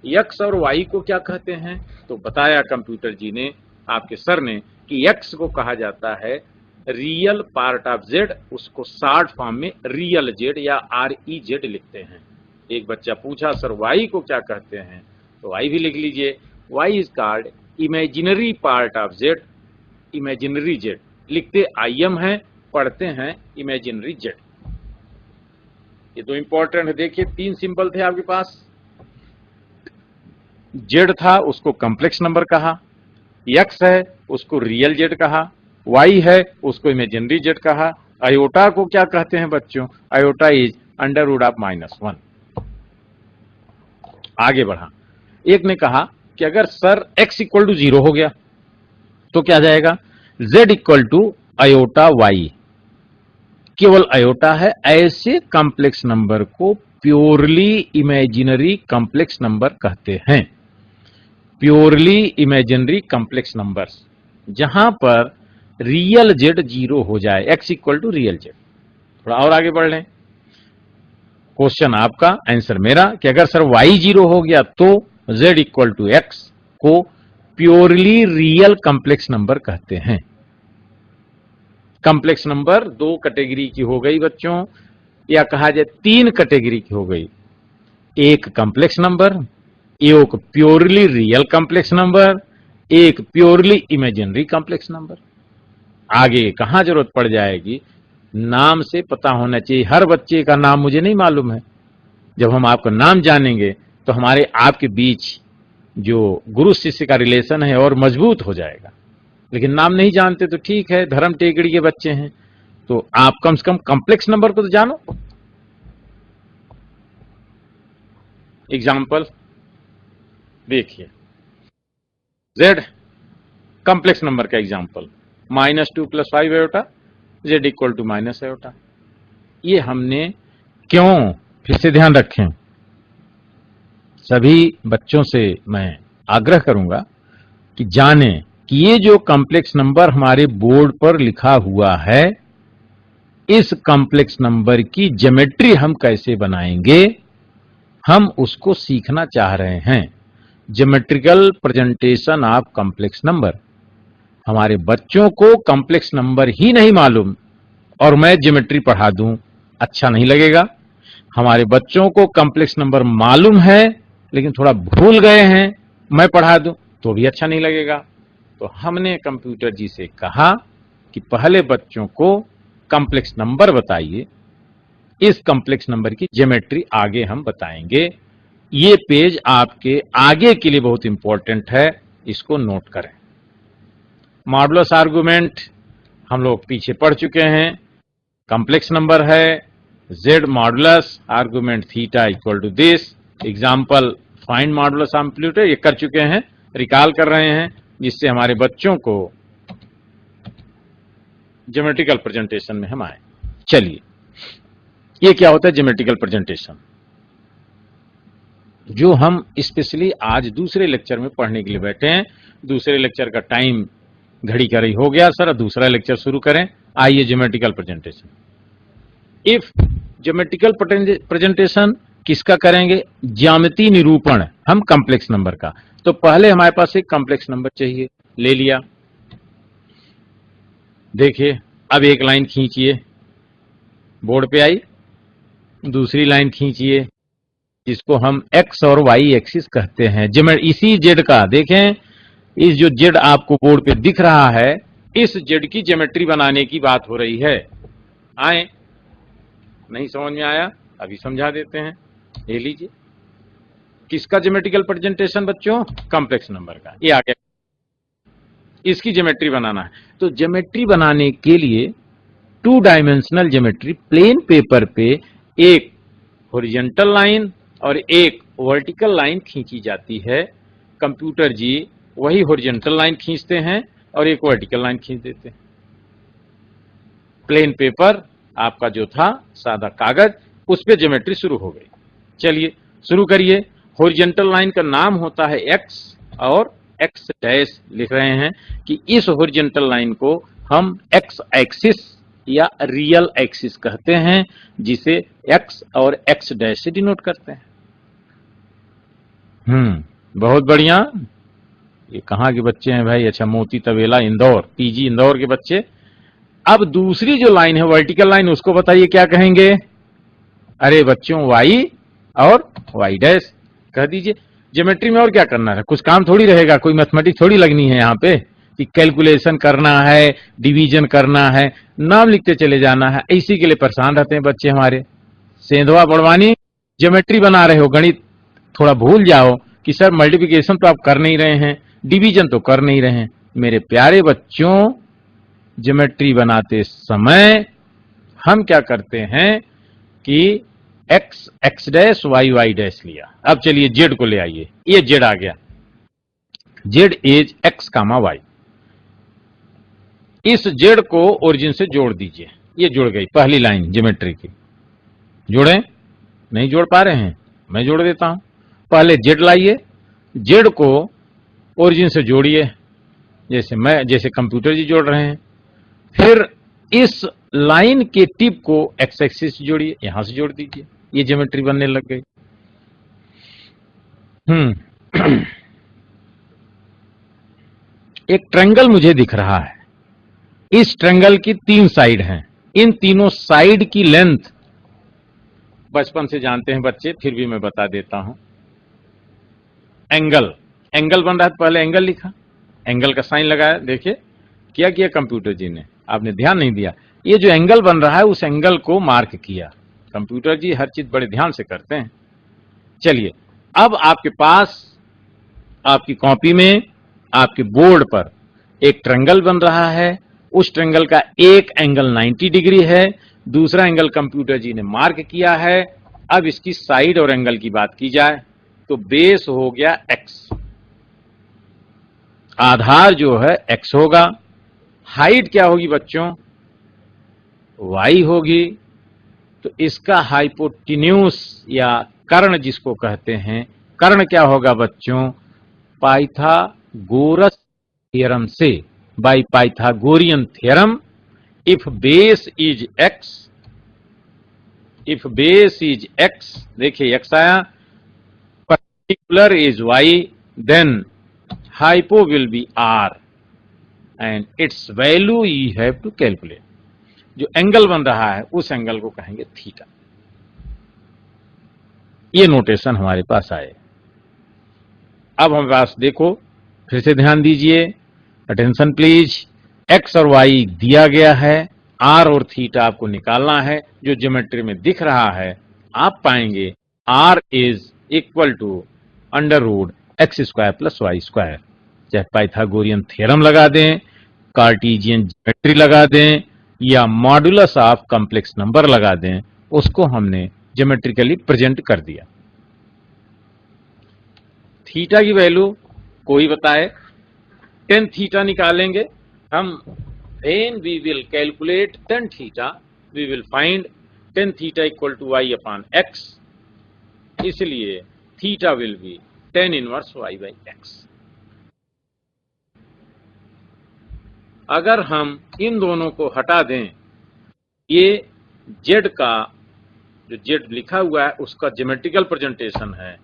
एक्स और वाई को क्या कहते हैं? तो बताया कंप्यूटर जी ने, आपके सर ने, कि एक्स को कहा जाता है रियल पार्ट ऑफ जेड, उसको शॉर्ट फॉर्म में रियल जेड या REZ लिखते हैं। एक बच्चा पूछा सर वाई को क्या कहते हैं? तो वाई भी लिख लीजिए, y is called imaginary part of z, imaginary z. लिखते IM है, पढ़ते हैं इमेजिनरी जेड। ये तो इंपॉर्टेंट है। देखिए, 3 सिंबल थे आपके पास। जेड था, उसको कॉम्प्लेक्स नंबर कहा। एक्स है, उसको रियल जेड कहा। वाई है, उसको इमेजिनरी जेड कहा। आयोटा को क्या कहते हैं बच्चों? Iota is under root of -1। आगे बढ़ा, एक ने कहा कि अगर सर x इक्वल टू 0 हो गया तो क्या जाएगा? z equal to iota y. केवल आयोटा है। ऐसे कॉम्प्लेक्स नंबर को प्योरली इमेजिनरी कॉम्प्लेक्स नंबर कहते हैं। प्योरली इमेजिनरी कॉम्प्लेक्स नंबर्स, जहां पर रियल जेड 0 हो जाए, x equal to real z. थोड़ा और आगे बढ़ लें। क्वेश्चन आपका, आंसर मेरा, कि अगर सर y 0 हो गया तो z इक्वल टू एक्स को प्योरली रियल कॉम्प्लेक्स नंबर कहते हैं। कॉम्प्लेक्स नंबर 2 कैटेगरी की हो गई बच्चों, या कहा जाए 3 कैटेगरी की हो गई। एक कॉम्प्लेक्स नंबर, एक प्योरली रियल कॉम्प्लेक्स नंबर, एक प्योरली इमेजिनरी कॉम्प्लेक्स नंबर। आगे कहां जरूरत पड़ जाएगी? नाम से पता होना चाहिए। हर बच्चे का नाम मुझे नहीं मालूम है। जब हम आपका नाम जानेंगे तो हमारे आपके बीच जो गुरु शिष्य का रिलेशन है और मजबूत हो जाएगा। लेकिन नाम नहीं जानते तो ठीक है, धर्म टेकड़ी के बच्चे हैं, तो आप कम से कम कॉम्प्लेक्स नंबर को तो जानो। एग्जाम्पल देखिए, z कॉम्प्लेक्स नंबर का example, -2 + 5 iota, z equal to minus iota. ये हमने क्यों, फिर से ध्यान रखें, सभी बच्चों से मैं आग्रह करूंगा कि जाने कि ये जो कॉम्प्लेक्स नंबर हमारे बोर्ड पर लिखा हुआ है, इस कॉम्प्लेक्स नंबर की ज्योमेट्री हम कैसे बनाएंगे, हम उसको सीखना चाह रहे हैं। Geometrical presentation of complex number. हमारे बच्चों को कॉम्प्लेक्स नंबर ही नहीं मालूम और मैं ज्योमेट्री पढ़ा दूं, अच्छा नहीं लगेगा। हमारे बच्चों को कॉम्प्लेक्स नंबर मालूम है लेकिन थोड़ा भूल गए हैं, मैं पढ़ा दूं तो भी अच्छा नहीं लगेगा। तो हमने कंप्यूटर जी से कहा कि पहले बच्चों को कॉम्प्लेक्स नंबर बताइए, इस कॉम्प्लेक्स नंबर की ज्योमेट्री आगे हम बताएंगे। ये पेज आपके आगे के लिए बहुत इंपॉर्टेंट है, इसको नोट करें। मॉडुलस आर्गुमेंट हम लोग पीछे पढ़ चुके हैं। कॉम्प्लेक्स नंबर है z modulus argument theta equal to this. Example find modulus amplitude ये कर चुके हैं, रिकॉल कर रहे हैं, जिससे हमारे बच्चों को ज्योमेट्रिकल प्रेजेंटेशन में हम आए। चलिए, ये क्या होता है ज्योमेट्रिकल प्रेजेंटेशन, जो हम स्पेशली आज दूसरे लेक्चर में पढ़ने के लिए बैठे हैं। दूसरे लेक्चर का टाइम घड़ी का रही हो गया सर, अब दूसरा लेक्चर शुरू करें। आइए geometrical presentation. If geometrical presentation किसका करेंगे? ज्यामिति निरूपण हम कॉम्प्लेक्स नंबर का। तो पहले हमारे पास एक कॉम्प्लेक्स नंबर चाहिए, ले लिया। देखिए, अब एक लाइन खींचिए, बोर्ड पे आई। दूसरी लाइन खींचिए, जिसको हम एक्स और वाई एक्सिस कहते हैं। इसी जेड का देखें, इस जो जेड आपको बोर्ड पे दिख रहा है, इस जेड की ज्योमेट्री बनाने की बात हो रही है। आए, नहीं समझ में आया? अभी समझा देते हैं। ले लीजिए, किसका ज्योमेट्रिकल प्रेजेंटेशन बच्चों? कॉम्प्लेक्स नंबर का। ये आ गया, इसकी ज्योमेट्री बनाना है। तो ज्योमेट्री बनाने के लिए 2 डायमेंशनल ज्योमेट्री प्लेन पेपर पे एक हॉरिजॉन्टल लाइन और एक वर्टिकल लाइन खींची जाती है। कंप्यूटर जी वही हॉरिजॉन्टल लाइन खींचते हैं और एक वर्टिकल लाइन खींच देते हैं। प्लेन पेपर आपका जो था सादा कागज, उस पे ज्योमेट्री शुरू हो गई। चलिए शुरू करिए। हॉरिजॉन्टल लाइन का नाम होता है एक्स और एक्स डैश लिख रहे हैं कि इस हॉरिजॉन्टल लाइन को हम एक्स एक्सिस या रियल एक्सिस कहते हैं, जिसे एक्स और एक्स डैश से डिनोट करते हैं। बहुत बढ़िया। ये कहाँ के बच्चे हैं भाई? अच्छा, मोती तबेला इंदौर, पीजी इंदौर के बच्चे। अब दूसरी जो लाइन है वर्टिकल लाइन, उसको बताइए क्या कहेंगे? अरे बच्चों, वाई और वाई डैश कह दीजिए। ज्योमेट्री में और क्या करना है? कुछ काम थोड़ी रहेगा, कोई मैथमेटिक्स थोड़ी लगनी है यहाँ पे कि कैलकुलेशन करना है, डिवीजन करना है, नाम लिखते चले जाना है। इसी के लिए परेशान रहते हैं बच्चे हमारे। सेंधवा बड़वानी ज्योमेट्री बना रहे हो, गणित थोड़ा भूल जाओ कि सर मल्टीप्लिकेशन तो आप कर नहीं रहे हैं, डिवीजन तो कर नहीं रहे हैं। मेरे प्यारे बच्चों, ज्योमेट्री बनाते समय हम क्या करते हैं कि x x dash y y dash लिया। अब चलिए जेड को ले आइए। ये जेड आ गया, Z is x comma y. इस जेड को ओरिजिन से जोड़ दीजिए। ये जुड़ गई पहली लाइन ज्योमेट्री की। जोड़े? नहीं जोड़ पा रहे हैं? मैं जोड़ देता हूं। पहले जेड लाइए, जेड को ओरिजिन से जोड़िए, जैसे कंप्यूटर जी जोड़ रहे हैं। फिर इस लाइन के टिप को एक्स एक्सिस से जोड़िए, यहां से जोड़ दीजिए। ये ज्योमेट्री बनने लग गई। एक ट्रायंगल मुझे दिख रहा है। इस ट्रायंगल की 3 साइड हैं। इन तीनों साइड की लेंथ बचपन से जानते हैं बच्चे, फिर भी मैं बता देता हूं। एंगल, एंगल बन रहा है, पहले एंगल लिखा, एंगल का साइन लगाया। देखिए क्या किया कंप्यूटर जी ने, आपने ध्यान नहीं दिया। ये जो एंगल बन रहा है, उस एंगल को मार्क किया। कंप्यूटर जी हर चीज बड़े ध्यान से करते हैं। चलिए, अब आपके पास आपकी कॉपी में, आपके बोर्ड पर एक ट्रायंगल बन रहा है। उस ट्रायंगल का एक एंगल 90 डिग्री है, दूसरा एंगल कंप्यूटर जी ने मार्क किया है। अब इसकी साइड और एंगल की बात की जाए तो बेस हो गया एक्स, आधार जो है एक्स होगा। हाइट क्या होगी बच्चों? वाई होगी। तो इसका हाइपोटेन्यूस या कर्ण जिसको कहते हैं, कर्ण क्या होगा बच्चों? पाइथागोरस थ्योरम से, by Pythagorean theorem, if base is x, if base is x, देखिए एक्स आया, particular is y, then hypo will be r and its value you have to calculate. जो एंगल बन रहा है उस एंगल को कहेंगे थीटा। ये नोटेशन हमारे पास आए। अब हमारे पास देखो, फिर से ध्यान दीजिए, अटेंशन प्लीज। एक्स और वाई दिया गया है, आर और थीटा आपको निकालना है। जो ज्योमेट्री में दिख रहा है आप पाएंगे r is equal to under root x square plus Y square. चाहे पाइथागोरियन थ्योरम लगा दें, कार्टेशियन ज्योमेट्री लगा दें, या मॉडुलस ऑफ कॉम्प्लेक्स नंबर लगा दें, उसको हमने ज्योमेट्रिकली प्रेजेंट कर दिया। थीटा की वैल्यू कोई बताए, टेन थीटा निकालेंगे हम। when we will calculate tan theta, we will find tan theta equal to y upon x, इसलिए theta will be tan inverse y by x। अगर हम इन दोनों को हटा दें, ये z का जो z लिखा हुआ है उसका ज्योमेट्रिकल प्रेजेंटेशन है,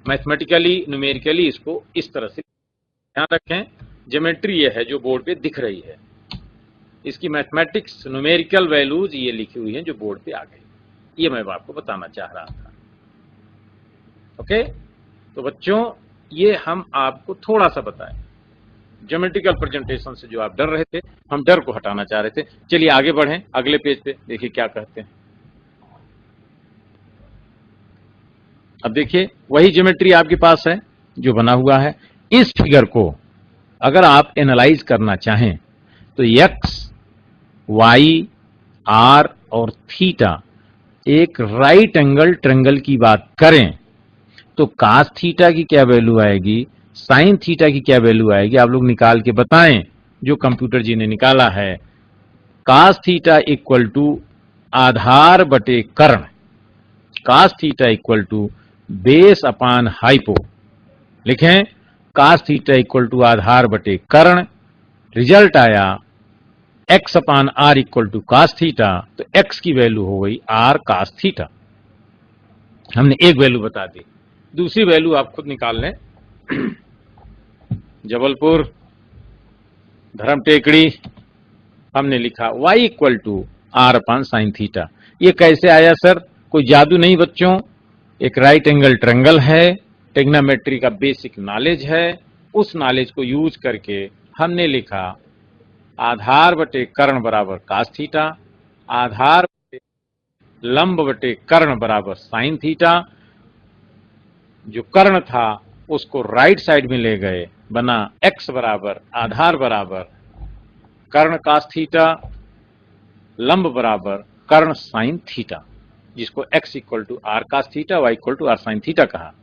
मैथमेटिकली न्यूमेरिकली इसको इस तरह से ध्यान रखें। ज्योमेट्री ये है जो बोर्ड पे दिख रही है, इसकी मैथमेटिक्स न्यूमेरिकल वैल्यूज ये लिखी हुई हैं जो बोर्ड पे आ गई। ये मैं आपको बताना चाह रहा था। ओके, तो बच्चों ये हम आपको थोड़ा सा बताएं, ज्योमेट्रिकल प्रेजेंटेशन से जो आप डर रहे थे, हम डर को हटाना चाह रहे थे। चलिए आगे बढ़ें, अगले पेज पे देखिए क्या कहते हैं। अब देखिए वही ज्योमेट्री आपके पास है जो बना हुआ है। इस फिगर को अगर आप एनालाइज करना चाहें तो एक्स, वाई, आर और थीटा एक राइट एंगल ट्रायंगल की बात करें तो कास थीटा की क्या वैल्यू आएगी, साइन थीटा की क्या वैल्यू आएगी, आप लोग निकाल के बताएं जो कंप्यूटर जी ने निकाला है। कास थीटा इक्वल टू आधार बटे कर्ण, cos theta equal to base upon hypo. लिखें कास थीटा इक्वल टू आधार बटे कर्ण, रिजल्ट आया x upon R equal to cos theta, तो x की वैल्यू हो गई आर कास थीटा। हमने एक वैल्यू बता दी, दूसरी वैल्यू आप खुद निकाल लें। जबलपुर, धर्म टेकड़ी, हमने लिखा y इक्वल टू आर अपान साइन थीटा। ये कैसे आया सर? कोई जादू नहीं बच्चों, एक राइट एंगल ट्रायंगल है, ट्रिग्नोमेट्री का बेसिक नॉलेज है, उस नॉलेज को यूज करके हमने लिखा आधार बटे कर्ण बराबर कास थीटा, आधार बटे लंब बटे कर्ण बराबर साइन थीटा। जो कर्ण था उसको राइट साइड में ले गए, बना x बराबर आधार बराबर कर्ण कास थीटा, लंब बराबर कर्ण साइन थीटा, जिसको x equal to r cos theta, y equal to r sine theta कहा।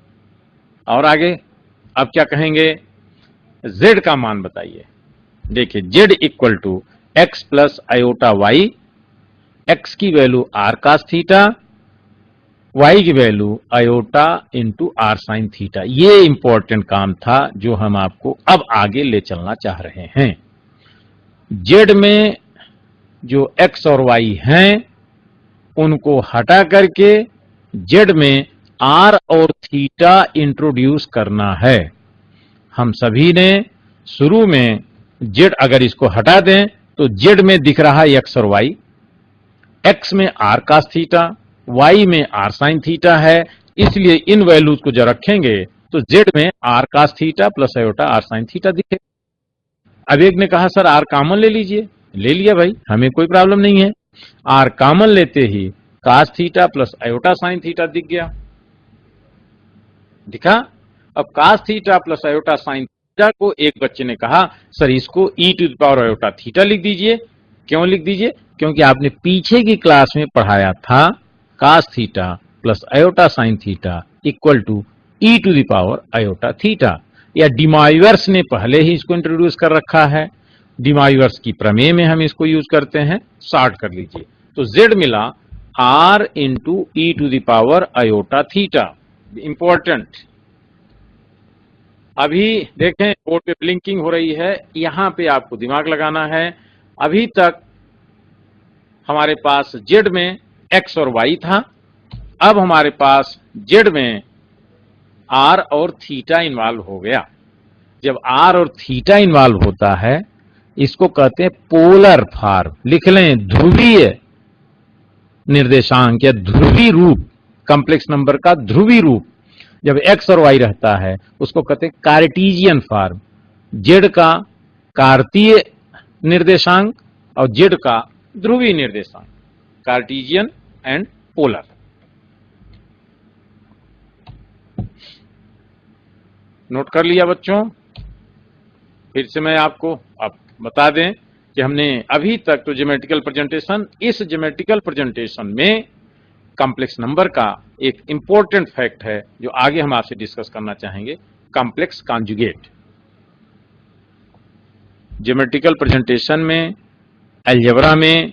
और आगे अब क्या कहेंगे, z का मान बताइए। देखिए z equal to x plus iota Y, x की value r cos theta, y की value iota into r sine theta. ये इंपॉर्टेंट काम था जो हम आपको अब आगे ले चलना चाह रहे हैं। z में जो x और y हैं उनको हटा करके z में r और थीटा इंट्रोड्यूस करना है। हम सभी ने शुरू में z अगर इसको हटा दें तो z में दिख रहा है x और y, x में r cos थीटा, y में r sin थीटा है, इसलिए इन वैल्यूज को जब रखेंगे तो z में r cos theta plus iota r sin theta दिखे। अब एक ने कहा सर r कॉमन ले लीजिए, ले लिया भाई, हमें कोई प्रॉब्लम नहीं है। r कॉमन लेते ही cos theta plus iota sin theta दिख गया, दिखा। अब cos theta plus iota sin theta को एक बच्चे ने कहा सर इसको e to the power iota theta लिख दीजिए। क्यों लिख दीजिए? क्योंकि आपने पीछे की क्लास में पढ़ाया था cos theta plus iota sin theta equal to e to the power iota theta, या डिमॉइवर्स ने पहले ही इसको इंट्रोड्यूस कर रखा है। डिमॉइवर्स की प्रमेय में हम इसको यूज करते हैं। सॉर्ट कर लीजिए तो z मिला r into e to the power iota theta. Important, अभी देखें बोर्ड पे ब्लिंकिंग हो रही है, यहां पे आपको दिमाग लगाना है। अभी तक हमारे पास z में x और y था, अब हमारे पास z में r और थीटा इन्वॉल्व हो गया। जब r और थीटा इन्वॉल्व होता है इसको कहते हैं पोलर फॉर्म। लिख लें ध्रुवीय निर्देशांक या ध्रुवी रूप, कॉम्प्लेक्स नंबर का ध्रुवी रूप। जब x और y रहता है उसको कहते हैं कार्टेशियन फॉर्म। z का कार्तीय निर्देशांक और z का ध्रुवीय निर्देशांक, कार्टेशियन एंड पोलर। नोट कर लिया बच्चों? फिर से मैं आपको अब बता दें कि हमने अभी तक तो ज्योमेट्रिकल प्रेजेंटेशन, इस ज्योमेट्रिकल प्रेजेंटेशन में कॉम्प्लेक्स नंबर का एक इंपॉर्टेंट फैक्ट है जो आगे हम आपसे डिस्कस करना चाहेंगे, कॉम्प्लेक्स कॉन्जुगेट। ज्योमेट्रिकल प्रेजेंटेशन में, अलजेब्रा में,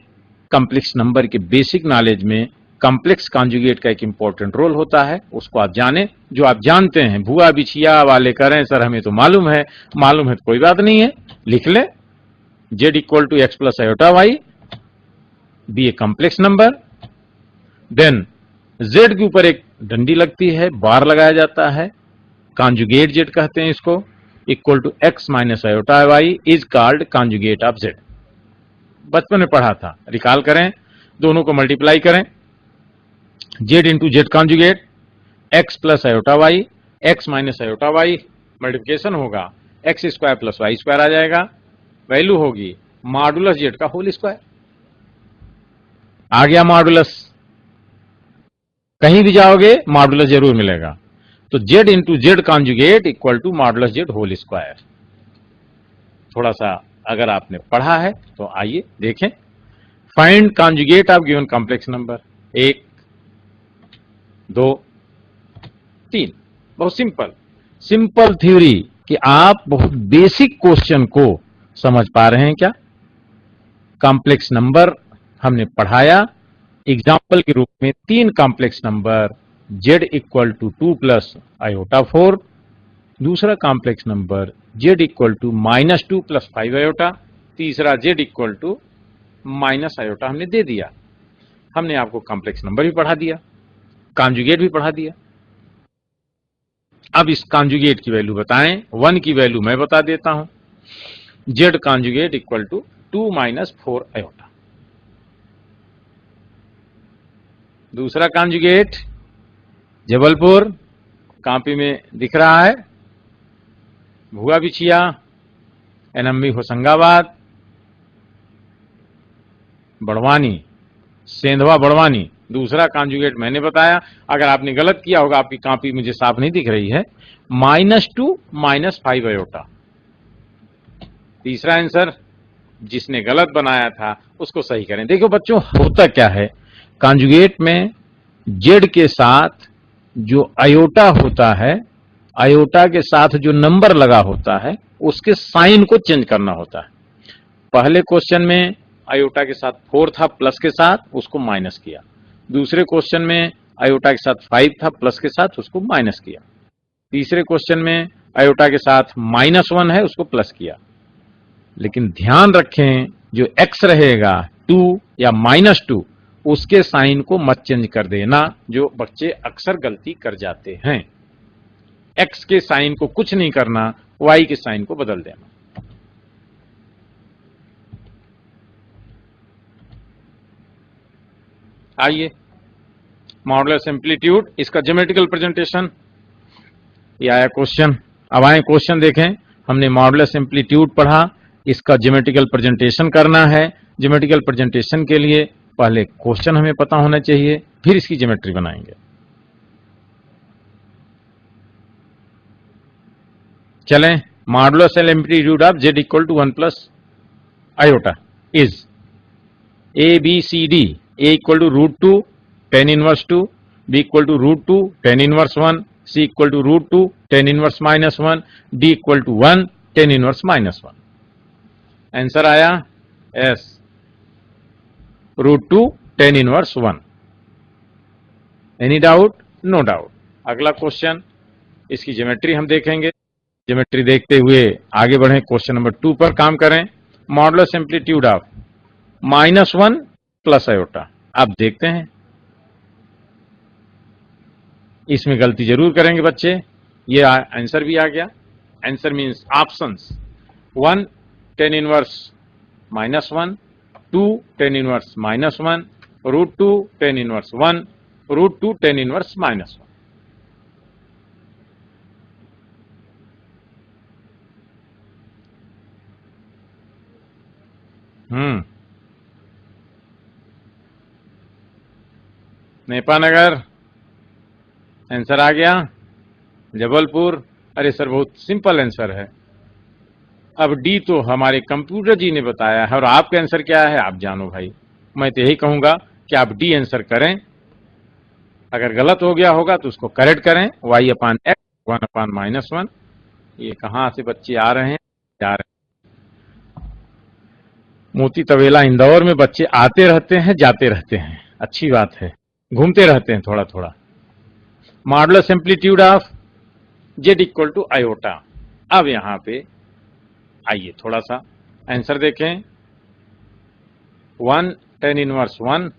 कॉम्प्लेक्स नंबर के बेसिक नॉलेज में कॉम्प्लेक्स कॉन्जुगेट का एक इंपॉर्टेंट रोल होता है। उसको आप जाने, जो आप जानते हैं। भुआ बिछिया वाले करें सर हमें तो मालूम है तो कोई बात नहीं है, लिख ले। z equal to x plus iota y be a complex number. Then z के ऊपर एक डंडी लगती है, बार लगाया जाता है, कॉन्जुगेट z कहते हैं इसको, equal to x minus iota y is called conjugate of z। बचपन में पढ़ा था, रिकॉल करें, दोनों को मल्टीप्लाई करें, z into Z conjugate, x plus iota Y, x minus iota Y, multiplication होगा, X square plus Y square आ जाएगा, वैल्यू होगी मॉडुलस z का होल स्क्वायर। आ गया मॉडुलस, कहीं भी जाओगे मॉडुलस जरूर मिलेगा। तो z into Z conjugate equal to modulus z whole square. थोड़ा सा अगर आपने पढ़ा है तो आइए देखें। Find conjugate of given complex number, 1 2 3। बहुत सिंपल थ्योरी कि आप बहुत बेसिक क्वेश्चन को समझ पा रहे हैं क्या? कॉम्प्लेक्स नंबर हमने पढ़ाया एग्जाम्पल के रूप में 3 complex number, z equal to 2 plus iota 4, दूसरा complex number z equal to minus 2 plus 5 iota, तीसरा z equal to minus iota हमने दे दिया। हमने आपको कॉम्प्लेक्स नंबर भी पढ़ा दिया, कॉन्जुगेट भी पढ़ा दिया। अब इस कॉन्जुगेट की वैल्यू बताएं। 1 की वैल्यू मैं बता देता हूं, z conjugate equal to 2 minus 4 iota. दूसरा कॉन्जुगेट जबलपुर, कॉपी में दिख रहा है, भुआ बिछिया, एनएमबी होशंगाबाद, बड़वानी, सेंधवा बड़वानी। दूसरा कॉन्जुगेट मैंने बताया, अगर आपने गलत किया होगा, आपकी कॉपी मुझे साफ नहीं दिख रही है, -2 -5 आयोटा। तीसरा आंसर जिसने गलत बनाया था उसको सही करें। देखो बच्चों, होता क्या है कॉन्जुगेट में, z के साथ जो आयोटा होता है, आयोटा के साथ जो नंबर लगा होता है, उसके साइन को चेंज करना होता है। पहले क्वेश्चन में आयोटा के साथ 4 था प्लस के साथ, उसको माइनस किया। दूसरे क्वेश्चन में आयोटा के साथ 5 था प्लस के साथ, उसको माइनस किया। तीसरे क्वेश्चन में आयोटा के साथ -1 है, उसको प्लस किया। लेकिन ध्यान रखें, जो x रहेगा 2 या -2, उसके साइन को मत चेंज कर देना, जो बच्चे अक्सर गलती कर जाते हैं। x के साइन को कुछ नहीं करना, y के साइन को बदल देना। आइए, मॉडुलस एम्पलीट्यूड, इसका ज्योमेट्रिकल प्रेजेंटेशन, ये आया क्वेश्चन। अब आए क्वेश्चन देखें। हमने मॉडुलस एम्पलीट्यूड पढ़ा, इसका ज्योमेट्रिकल प्रेजेंटेशन करना है। ज्योमेट्रिकल प्रेजेंटेशन के लिए पहले क्वेश्चन हमें पता होना चाहिए, फिर इसकी ज्योमेट्री बनाएंगे। चलें, modulus amplitude of z equal to 1 plus iota is ABCD, A equal to √2 tan inverse 2, B equal to √2 tan inverse 1, C equal to √2 tan inverse -1, D equal to 1 tan inverse -1। Answer आया S, √2 tan inverse 1। Any doubt? No doubt. अगला question, इसकी geometry हम देखेंगे। Geometry देखते हुए आगे बढ़ें, question number 2 पर काम करें। Modulus amplitude of -1 plus iota. आप देखते हैं इसमें गलती जरूर करेंगे बच्चे। ये आंसर भी आ गया। Answer means options, 1 tan inverse -1, 2 tan inverse -1, √2 tan inverse 1, √2 tan inverse -1। Nepanagar answer आ गया। जबलपुर, अरे सर बहुत सिंपल आंसर है। अब डी तो हमारे कंप्यूटर जी ने बताया है, और आपका आंसर क्या है आप जानो भाई। मैं तो यही कहूंगा कि आप डी आंसर करें। अगर गलत हो गया होगा तो उसको करेक्ट करें। y अपान एक्स, 1 अपान -1। ये कहां से बच्चे आ रहे हैं, जा रहे हैं। मोती तवेला इंदौर में बच्चे आते रहते हैं, जाते रहते हैं, अच्छी बात है, घूमते रहते हैं थोड़ा थोड़ा। Modulus amplitude of z equal to iota. अब यहां पे आइए थोड़ा सा आंसर देखें। 1 tan inverse 1,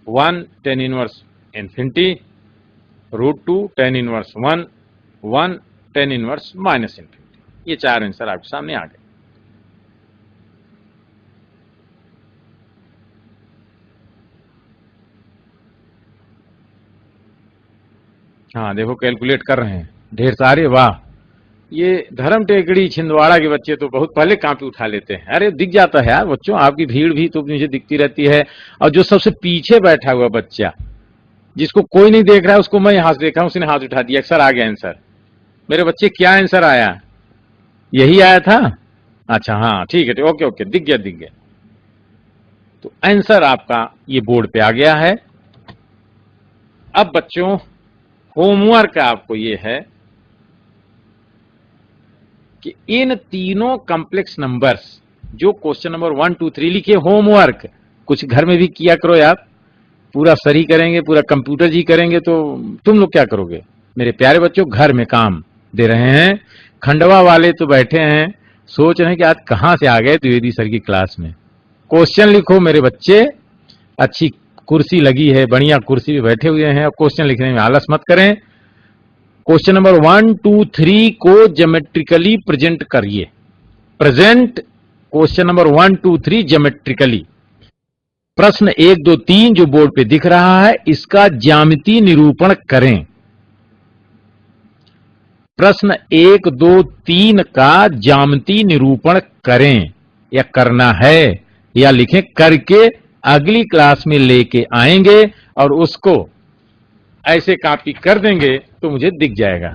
1 tan inverse infinity, √2 tan inverse 1, 1 tan inverse minus infinity. ये चार आंसर आपके सामने आ गए। हाँ देखो कैलकुलेट कर रहे हैं ढेर सारे, वाह। ये धर्म टेकड़ी छिंदवाड़ा के बच्चे तो बहुत पहले कॉपी उठा लेते हैं। अरे दिख जाता है यार बच्चों, आपकी भीड़ भी तो मुझे दिखती रहती है। और जो सबसे पीछे बैठा हुआ बच्चा जिसको कोई नहीं देख रहा है, उसको मैं यहां से देखा हूं, उसने हाथ उठा दिया, सर आ गया आंसर। मेरे बच्चे क्या आंसर आया, यही आया था? अच्छा हाँ ठीक है, ओके ओके, दिख गया दिख गया। तो आंसर आपका ये बोर्ड पे आ गया है। अब बच्चों होमवर्क आपको ये है कि इन तीनों कॉम्प्लेक्स नंबर्स जो क्वेश्चन नंबर 1 2 3 लिखे, होमवर्क कुछ घर में भी किया करो यार। पूरा सरी करेंगे, पूरा कंप्यूटर जी करेंगे तो तुम लोग क्या करोगे मेरे प्यारे बच्चों? घर में काम दे रहे हैं। खंडवा वाले तो बैठे हैं, सोच रहे हैं कि आज कहां से आ गए द्विवेदी सर की क्लास में। क्वेश्चन लिखो मेरे बच्चे, अच्छी कुर्सी लगी है, बढ़िया कुर्सी पे बैठे हुए हैं, और क्वेश्चन लिखने में आलस मत करें। क्वेश्चन नंबर 1 2 3 को ज्योमेट्रिकली प्रेजेंट करिए। Present question number 1 2 3 geometrically. प्रश्न 1 2 3 जो बोर्ड पे दिख रहा है, इसका ज्यामिति निरूपण करें। प्रश्न 1 2 3 का ज्यामिति निरूपण करें, या करना है, या लिखें करके अगली क्लास में लेके आएंगे और उसको ऐसे कॉपी कर देंगे तो मुझे दिख जाएगा।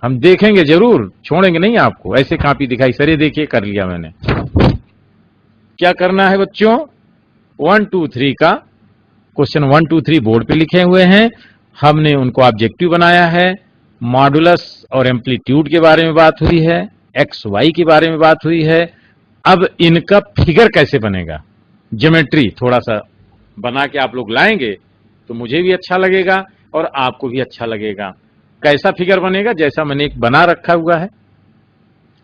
हम देखेंगे जरूर, छोड़ेंगे नहीं आपको। ऐसे कॉपी दिखाई, सर ये देखिए कर लिया मैंने। क्या करना है बच्चों? 1 2 3 का क्वेश्चन 1 2 3 बोर्ड पे लिखे हुए हैं, हमने उनको ऑब्जेक्टिव बनाया है। मॉडुलस और एम्पलीट्यूड के बारे में बात हुई है, एक्स वाई के बारे में बात हुई है। अब इनका फिगर कैसे बनेगा, ज्योमेट्री थोड़ा सा बना के आप लोग लाएंगे तो मुझे भी अच्छा लगेगा और आपको भी अच्छा लगेगा। कैसा फिगर बनेगा? जैसा मैंने एक बना रखा हुआ है।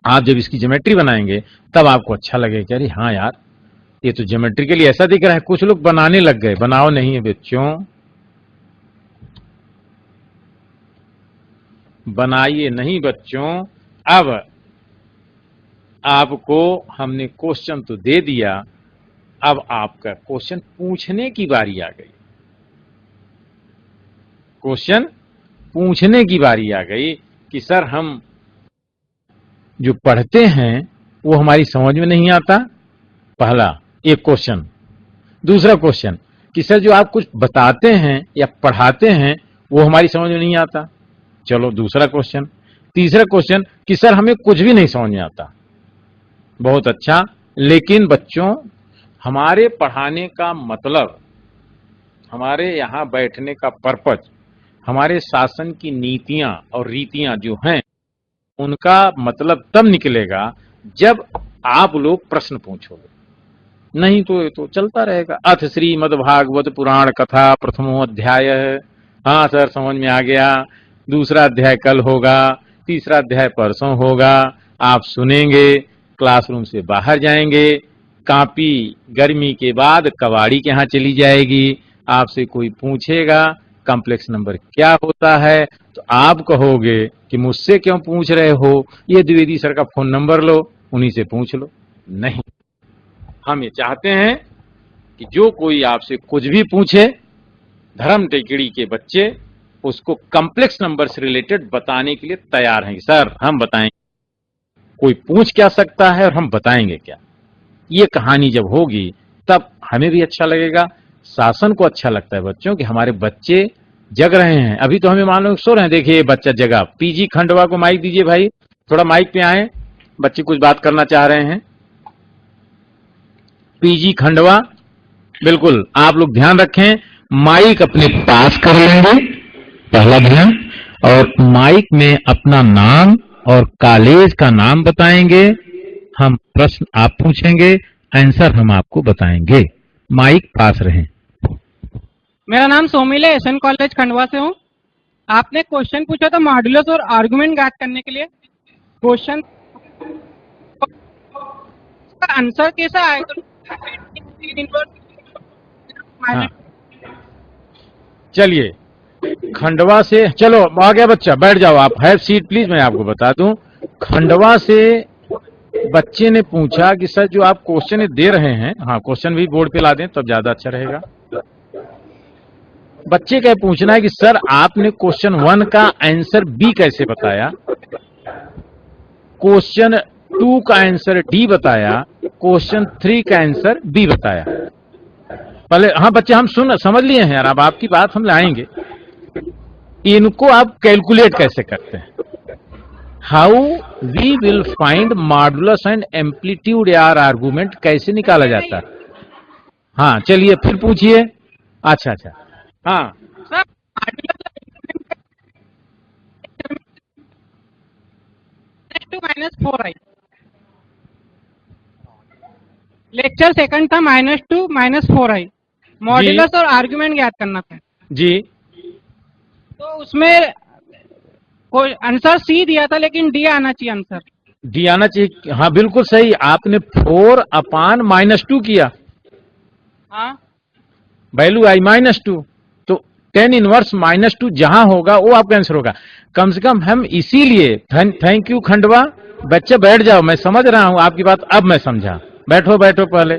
आप जब इसकी ज्योमेट्री बनाएंगे तब आपको अच्छा लगेगा, अरे हाँ यार ये तो ज्योमेट्रिकली ऐसा दिख रहा है। कुछ लोग बनाने लग गए, बनाओ नहीं है बच्चों, बनाइए नहीं बच्चों। अब आपको हमने क्वेश्चन तो दे दिया, अब आपका क्वेश्चन पूछने की बारी आ गई। क्वेश्चन पूछने की बारी आ गई कि सर हम जो पढ़ते हैं वो हमारी समझ में नहीं आता, पहला एक क्वेश्चन। दूसरा क्वेश्चन कि सर जो आप कुछ बताते हैं या पढ़ाते हैं वो हमारी समझ में नहीं आता, चलो दूसरा क्वेश्चन। तीसरा क्वेश्चन कि सर हमें कुछ भी नहीं समझ में आता, बहुत अच्छा। लेकिन बच्चों हमारे पढ़ाने का मतलब, हमारे यहां बैठने का पर्पज, हमारे शासन की नीतियां और रीतियां जो हैं उनका मतलब तब निकलेगा जब आप लोग प्रश्न पूछोगे, नहीं तो ये तो चलता रहेगा। अथ श्रीमद् भागवत पुराण कथा प्रथमो अध्याय, हाँ सर समझ में आ गया। दूसरा अध्याय कल होगा, तीसरा अध्याय परसों होगा। आप सुनेंगे, क्लासरूम से बाहर जाएंगे, कॉपी गर्मी के बाद कबाड़ी के यहां चली जाएगी। आपसे कोई पूछेगा कॉम्प्लेक्स नंबर क्या होता है तो आप कहोगे कि मुझसे क्यों पूछ रहे हो, ये द्विवेदी सर का फोन नंबर लो, उन्हीं से पूछ लो। नहीं, हम ये चाहते हैं कि जो कोई आपसे कुछ भी पूछे, धर्म टेकड़ी के बच्चे उसको कॉम्प्लेक्स नंबर से रिलेटेड बताने के लिए तैयार हैं। सर हम बताएंगे, कोई पूछ क्या सकता है और हम बताएंगे क्या। ये कहानी जब होगी तब हमें भी अच्छा लगेगा, शासन को अच्छा लगता है बच्चों कि हमारे बच्चे जग रहे हैं। अभी तो हमें मान लो सो रहे हैं, देखिए ये बच्चा जगा। पीजी खंडवा को माइक दीजिए भाई, थोड़ा माइक पे आए, बच्चे कुछ बात करना चाह रहे हैं। पीजी खंडवा, बिल्कुल आप लोग ध्यान रखें, माइक अपने पास कर लेंगे, पहला ध्यान। और माइक में अपना नाम और कॉलेज का नाम बताएंगे। हम प्रश्न आप पूछेंगे, आंसर हम आपको बताएंगे। माइक पास रहें। मेरा नाम सोमिल है, एसएन कॉलेज खंडवा से हूँ। आपने क्वेश्चन पूछा था मॉड्यूलस और आर्गुमेंट ज्ञात करने के लिए। क्वेश्चन का आंसर कैसा आएगा? हाँ। चलिए खंडवा से, चलो आ गया बच्चा, बैठ जाओ आप, हैव सीट प्लीज। मैं आपको बता दूं, खंडवा से बच्चे ने पूछा कि सर जो आप क्वेश्चन दे रहे हैं, हाँ क्वेश्चन भी बोर्ड पे ला दें तब ज्यादा अच्छा रहेगा। बच्चे का पूछना है कि सर आपने क्वेश्चन 1 का आंसर बी कैसे बताया, क्वेश्चन 2 का आंसर डी बताया, क्वेश्चन 3 का आंसर बी बताया। पहले हाँ बच्चे हम समझ लिए हैं यार, अब आपकी बात हम लाएंगे। इनको आप कैलकुलेट कैसे करते हैं, how we will find modulus and amplitude यार आर्गुमेंट कैसे निकाला जाता है। हाँ चलिए फिर पूछिए। अच्छा अच्छा, हाँ सर -4i, लेक्चर सेकंड था -2 -4i, मॉड्यूलस और आर्गुमेंट ज्ञात करना था जी। तो उसमें कोई आंसर सी दिया था लेकिन डी आना चाहिए आंसर। डी आना चाहिए, हाँ बिल्कुल सही। आपने 4/-2 किया, हाँ वैल्यू आई -2, तो 10 इनवर्स -2 जहां होगा वो आपका आंसर होगा। कम से कम हम इसीलिए, थैंक यू खंडवा। बच्चे बैठ जाओ, मैं समझ रहा हूं आपकी बात, अब मैं समझा। बैठो बैठो पहले।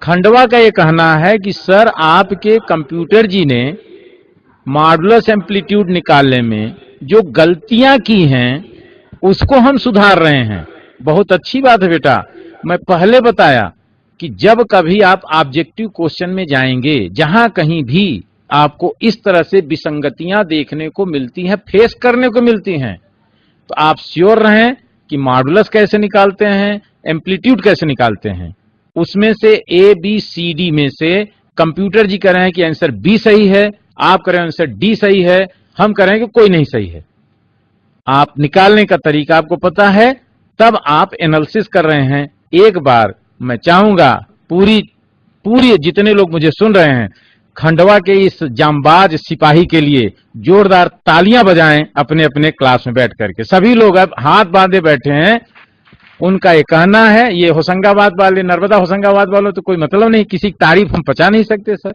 खंडवा का ये कहना है कि सर आपके कंप्यूटर जी ने मॉडुलस एम्पलीट्यूड निकालने में जो गलतियां की हैं उसको हम सुधार रहे हैं। बहुत अच्छी बात है बेटा। मैं पहले बताया कि जब कभी आप ऑब्जेक्टिव क्वेश्चन में जाएंगे, जहां कहीं भी आपको इस तरह से विसंगतियां देखने को मिलती हैं, फेस करने को मिलती हैं, तो आप श्योर रहें कि मॉडुलस कैसे निकालते हैं, एम्पलीट्यूड कैसे निकालते हैं। उसमें से ए बी सी डी में से कंप्यूटर जी कह रहे हैं कि आंसर बी सही है, आप कह रहे हैं आंसर डी सही है, हम कह रहे हैं कि कोई नहीं सही है। आप निकालने का तरीका आपको पता है, तब आप एनालिसिस कर रहे हैं। एक बार मैं चाहूंगा पूरी जितने लोग मुझे सुन रहे हैं, खंडवा के इस जांबाज सिपाही के लिए जोरदार तालियां बजाएं अपने अपने क्लास में बैठ करके। सभी लोग अब हाथ बांधे बैठे हैं। उनका ये कहना है, ये होशंगाबाद वाले, नर्मदा होशंगाबाद वालों तो कोई मतलब नहीं, किसी की तारीफ हम पचा नहीं सकते सर।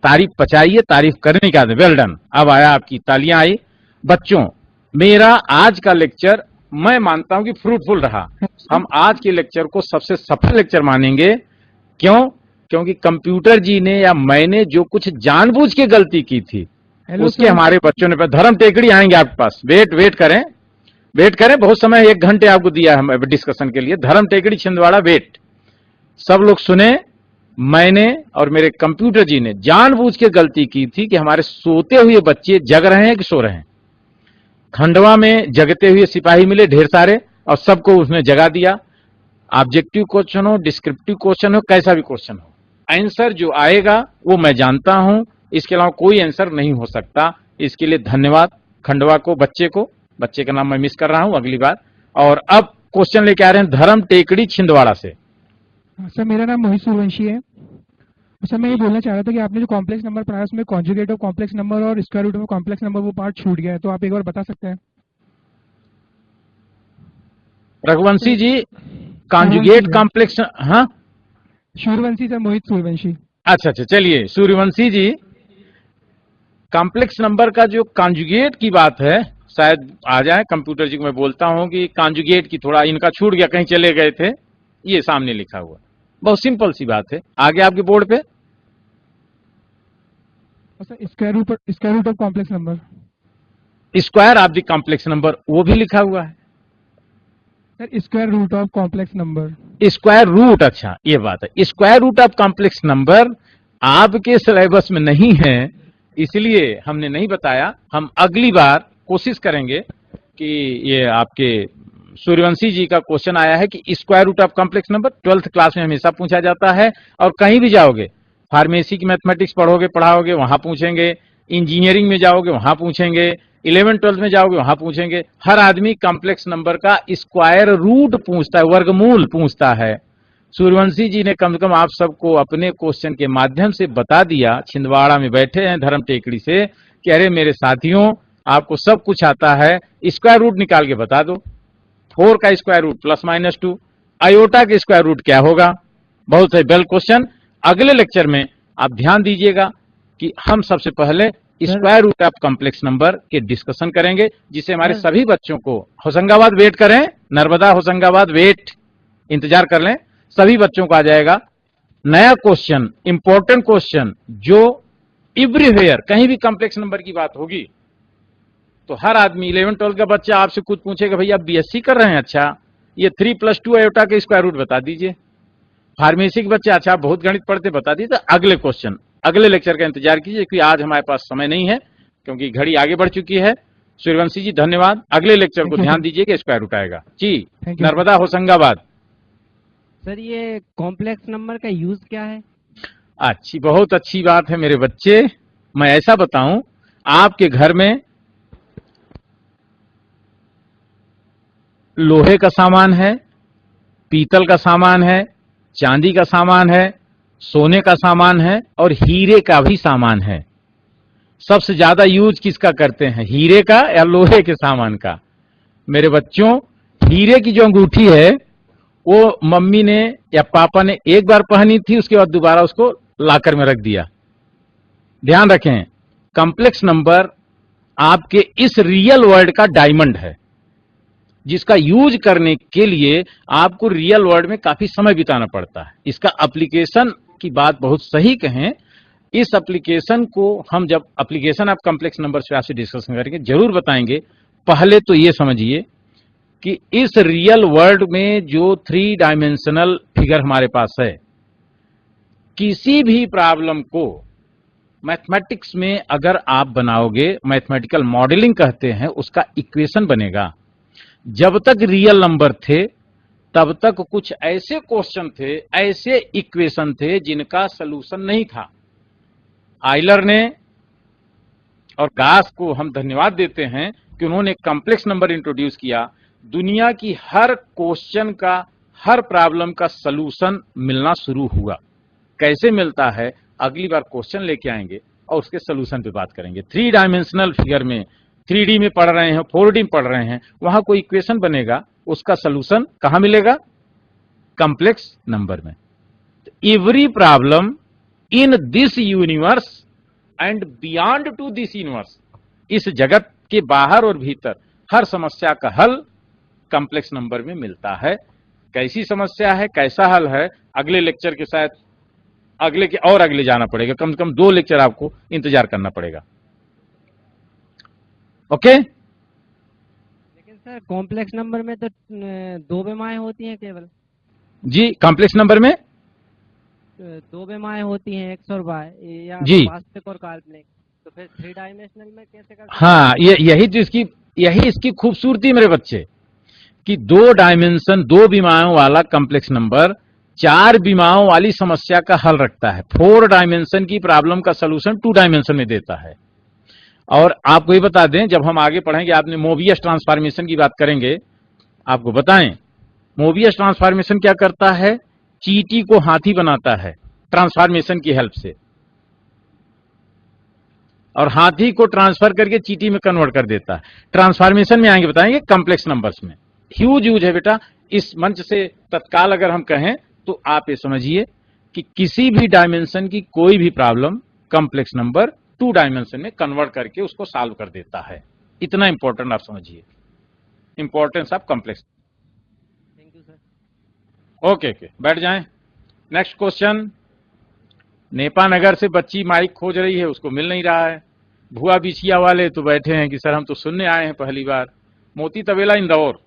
तारीफ पचाइए, तारीफ करने का वेल डन। अब आया आपकी तालियां आई। बच्चों मेरा आज का लेक्चर मैं मानता हूं कि फ्रूटफुल रहा। हम आज के लेक्चर को सबसे सफल लेक्चर मानेंगे। क्यों? क्योंकि कंप्यूटर जी ने या मैंने जो कुछ जानबूझ के गलती की थी उसके हमारे बच्चों ने, धर्म टेकड़ी आएंगे आपके पास, वेट करें, बहुत समय 1 घंटे आपको दिया है हम डिस्कशन के लिए। धर्म टेकड़ी छिंदवाड़ा, वेट। सब लोग सुने, मैंने और मेरे कंप्यूटर जी ने जानबूझ के गलती की थी कि हमारे सोते हुए बच्चे जग रहे हैं कि सो रहे हैं। खंडवा में जगते हुए सिपाही मिले ढेर सारे और सबको उसने जगा दिया। ऑब्जेक्टिव क्वेश्चन हो, डिस्क्रिप्टिव क्वेश्चन हो, कैसा भी क्वेश्चन हो, आंसर जो आएगा वो मैं जानता हूं, इसके अलावा कोई आंसर नहीं हो सकता। इसके लिए धन्यवाद खंडवा को, बच्चे का नाम मैं मिस कर रहा हूं अगली बार। और अब क्वेश्चन लेके आ रहे हैं धर्म टेकड़ी छिंदवाड़ा से। सर मेरा नाम मोहित सूर्यवंशी है। सर मैं ये बोलना चाह रहा था कि आपने जो कॉम्प्लेक्स नंबर पढ़ाया उसमें कॉन्जुगेट ऑफ कॉम्प्लेक्स नंबर और square root of complex number वो पार्ट छूट गया है, तो आप एक बार बता सकते हैं? रघुवंशी जी, कॉन्जुगेट कॉम्प्लेक्स, हाँ सूर्यवंशी सर, मोहित सूर्यवंशी। अच्छा, चलिए सूर्यवंशी जी, कॉम्प्लेक्स नंबर का जो कॉन्जुगेट की बात है, शायद आ जाए। कंप्यूटर जी को मैं बोलता हूं कि कॉन्जुगेट की थोड़ा इनका छूट गया, कहीं चले गए थे। ये सामने लिखा हुआ, बहुत सिंपल सी बात है। आगे आपके बोर्ड पे sir square root of complex number, square of the complex number, वो भी लिखा हुआ है। Sir square root of complex number. Square root, अच्छा ये बात है, square root of complex number आपके सिलेबस में नहीं है, इसलिए हमने नहीं बताया। हम अगली बार कोशिश करेंगे कि ये आपके सूर्यवंशी जी का क्वेश्चन आया है कि square root of complex number 12th class में हमेशा पूछा जाता है, और कहीं भी जाओगे, फार्मेसी की मैथमेटिक्स पढ़ाओगे वहां पूछेंगे, इंजीनियरिंग में जाओगे वहां पूछेंगे, 11th 12th में जाओगे वहां पूछेंगे। हर आदमी कॉम्प्लेक्स नंबर का स्क्वायर रूट पूछता है, वर्गमूल पूछता है। सूर्यवंशी जी ने कम से कम आप सबको अपने क्वेश्चन के माध्यम से बता दिया, छिंदवाड़ा में बैठे हैं धर्म टेकड़ी से, कि अरे मेरे साथियों आपको सब कुछ आता है, स्क्वायर रूट निकाल के बता दो। 4 का स्क्वायर रूट +-2, आयोटा का स्क्वायर रूट क्या होगा। बहुत से बेल क्वेश्चन अगले लेक्चर में आप ध्यान दीजिएगा कि हम सबसे पहले square root of complex number के डिस्कशन करेंगे, जिसे हमारे सभी बच्चों को, होशंगाबाद वेट करें, नर्मदा होशंगाबाद वेट, इंतजार कर लें, सभी बच्चों को आ जाएगा नया क्वेश्चन, इंपॉर्टेंट क्वेश्चन, जो एवरीवेयर कहीं भी कॉम्प्लेक्स नंबर की बात होगी तो हर आदमी 11th 12th का बच्चा आपसे खुद पूछेगा भैया आप बीएससी कर रहे हैं, अच्छा ये 3 + 2 आयोटा के स्क्वायर रूट बता दीजिए। फार्मेसी के बच्चे, अच्छा आप बहुत गणित पढ़ते, बता दीजिए। तो अगले क्वेश्चन अगले लेक्चर का इंतजार कीजिए, क्योंकि आज हमारे पास समय नहीं है, क्योंकि घड़ी आगे बढ़ चुकी है। सूर्यवंशी जी धन्यवाद, अगले लेक्चर को ध्यान दीजिए कि स्क्वायर रूट आएगा जी। नर्मदा होशंगाबाद। सर ये कॉम्प्लेक्स नंबर का यूज क्या है? अच्छी, बहुत अच्छी बात है मेरे बच्चे। मैं ऐसा बताऊं, आपके घर में लोहे का सामान है, पीतल का सामान है, चांदी का सामान है, सोने का सामान है, और हीरे का भी सामान है। सबसे ज्यादा यूज किसका करते हैं, हीरे का या लोहे के सामान का? मेरे बच्चों, हीरे की जो अंगूठी है वो मम्मी ने या पापा ने एक बार पहनी थी, उसके बाद दोबारा उसको लाकर में रख दिया। ध्यान रखें, कॉम्प्लेक्स नंबर आपके इस रियल वर्ल्ड का डायमंड है, जिसका यूज करने के लिए आपको रियल वर्ल्ड में काफी समय बिताना पड़ता है। इसका एप्लीकेशन की बात बहुत सही कहें, इस एप्लीकेशन को हम जब एप्लीकेशन ऑफ कॉम्प्लेक्स नंबर से आपसे डिस्कशन करेंगे जरूर बताएंगे। पहले तो ये समझिए कि इस रियल वर्ल्ड में जो 3 डायमेंशनल फिगर हमारे पास है, किसी भी प्रॉब्लम को मैथमेटिक्स में अगर आप बनाओगे, मैथमेटिकल मॉडलिंग कहते हैं, उसका इक्वेशन बनेगा। जब तक रियल नंबर थे तब तक कुछ ऐसे क्वेश्चन थे, ऐसे इक्वेशन थे जिनका सलूशन नहीं था। आइलर ने और गास को हम धन्यवाद देते हैं कि उन्होंने कॉम्प्लेक्स नंबर इंट्रोड्यूस किया। दुनिया की हर क्वेश्चन का, हर प्रॉब्लम का सलूशन मिलना शुरू हुआ। कैसे मिलता है, अगली बार क्वेश्चन लेके आएंगे और उसके सलूशन पे बात करेंगे। 3 डायमेंशनल फिगर में, 3D में पढ़ रहे हैं, 4D में पढ़ रहे हैं, वहां कोई इक्वेशन बनेगा, उसका सलूशन कहां मिलेगा, कॉम्प्लेक्स नंबर में। Every problem in this universe and beyond to this universe, इस जगत के बाहर और भीतर हर समस्या का हल कॉम्प्लेक्स नंबर में मिलता है। कैसी समस्या है, कैसा हल है, अगले लेक्चर के साथ अगले के और अगले जाना पड़ेगा, कम से कम 2 लेक्चर आपको इंतजार करना पड़ेगा। ओके? लेकिन सर कॉम्प्लेक्स नंबर में तो 2 बेमाएं होती हैं केवल। जी, कॉम्प्लेक्स नंबर में 2 बेमाएं होती हैं, एक्स और वाई, या जी, वास्तविक और काल्पनिक। तो फिर 3 डायमेंशनल में कैसे कर सकते हैं? हाँ, यही इसकी खूबसूरती मेरे बच्चे, कि 2 डायमेंशन, 2 विमाओं वाला कॉम्प्लेक्स नंबर 4 विमाओं वाली समस्या का हल रखता है। 4 डायमेंशन की प्रॉब्लम का सलूशन 2 डायमेंशन में देता है। और आपको ये बता दें, जब हम आगे पढ़ेंगे, आपने मोबियस ट्रांसफॉर्मेशन की बात करेंगे, आपको बताएं मोबियस ट्रांसफॉर्मेशन क्या करता है। चींटी को हाथी बनाता है ट्रांसफॉर्मेशन की हेल्प से, और हाथी को ट्रांसफर करके चींटी में कन्वर्ट कर देता है। ट्रांसफॉर्मेशन में आएंगे, बताएंगे कॉम्प्लेक्स नंबर्स में। ह्यूज यूज है बेटा। इस मंच से तत्काल अगर हम कहें तो आप ये समझिए कि किसी भी डायमेंशन की कोई भी प्रॉब्लम कॉम्प्लेक्स नंबर 2 डायमेंशन में कन्वर्ट करके उसको सॉल्व कर देता है। इतना इंपॉर्टेंट आप समझिए, importance of complex. Thank you sir. Okay, बैठ जाएं। Next question. नेपा नगर से बच्ची माइक खोज रही है, उसको मिल नहीं रहा है। भुआ बिछिया वाले तो बैठे हैं कि सर हम तो सुनने आए हैं पहली बार। मोती तबेला इंदौर,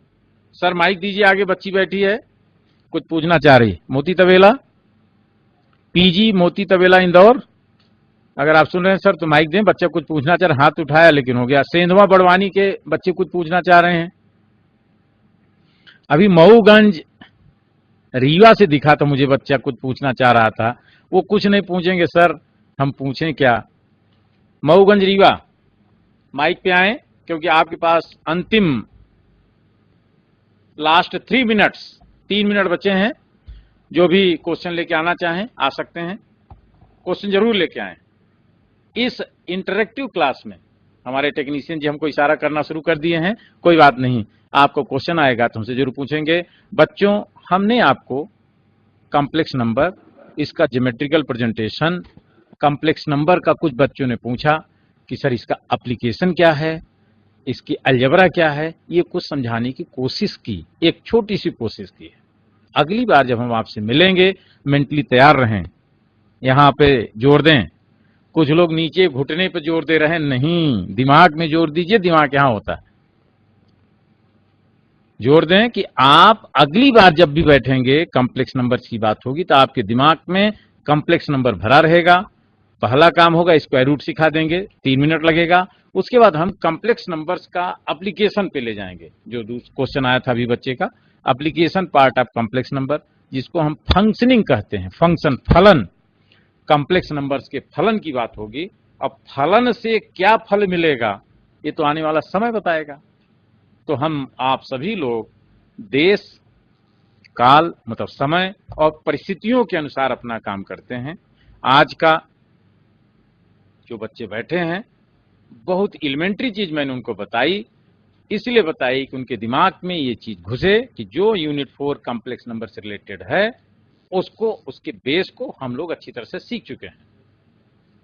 सर माइक दीजिए, आगे बच्ची बैठी है, कुछ पूछना चाह रही। मोती तबेला, पीजी मोती तबेला इंदौर, अगर आप सुन रहे हैं सर तो माइक दें। बच्चा कुछ पूछना चाह रहा, हाथ उठाया लेकिन हो गया। सेंधवा बड़वानी के बच्चे कुछ पूछना चाह रहे हैं। अभी मऊगंज रीवा से दिखा था मुझे, बच्चा कुछ पूछना चाह रहा था। वो कुछ नहीं पूछेंगे सर, हम पूछें क्या? मऊगंज रीवा, माइक पे आए, क्योंकि आपके पास अंतिम लास्ट 3 मिनट्स, 3 मिनट बचे हैं। जो भी क्वेश्चन लेके आना चाहें आ सकते हैं, क्वेश्चन जरूर लेके आएं। इस इंटरेक्टिव क्लास में हमारे टेक्नीशियन जी हमको इशारा करना शुरू कर दिए हैं। कोई बात नहीं, आपको क्वेश्चन आएगा तो हमसे जरूर पूछेंगे। बच्चों, हमने आपको कॉम्प्लेक्स नंबर, इसका ज्योमेट्रिकल प्रेजेंटेशन, कॉम्प्लेक्स नंबर का कुछ बच्चों ने पूछा कि सर इसका एप्लीकेशन क्या है, इसकी अलजेब्रा क्या है, ये कुछ समझाने की कोशिश की, एक छोटी सी कोशिश की है। अगली बार जब हम आपसे मिलेंगे, मेंटली तैयार रहें। यहाँ पे जोर दें, कुछ लोग नीचे घुटने पे जोर दे रहे हैं, नहीं, दिमाग में जोर दीजिए, दिमाग यहाँ होता है। जोर दें कि आप अगली बार जब भी बैठेंगे, कॉम्प्लेक्स नंबर्स की बात होगी तो आपके दिमाग में कॉम्प्लेक्स नंबर भरा रहेगा। पहला काम होगा, स्क्वायर रूट सिखा देंगे, 3 मिनट लगेगा। उसके बाद हम कॉम्प्लेक्स नंबर्स का एप्लीकेशन पे ले जाएंगे। जो क्वेश्चन आया था अभी बच्चे का, application part of complex number, जिसको हम फंक्शनिंग कहते हैं, फंक्शन, फलन। कॉम्प्लेक्स नंबर्स के फलन की बात होगी। अब फलन से क्या फल मिलेगा, ये तो आने वाला समय बताएगा। तो हम आप सभी लोग देश काल, मतलब समय और परिस्थितियों के अनुसार अपना काम करते हैं। आज का जो बच्चे बैठे हैं, बहुत एलिमेंट्री चीज मैंने उनको बताई, इसलिए बताई कि उनके दिमाग में ये चीज घुसे कि जो यूनिट 4 कॉम्प्लेक्स नंबर से रिलेटेड है, उसको, उसके बेस को हम लोग अच्छी तरह से सीख चुके हैं।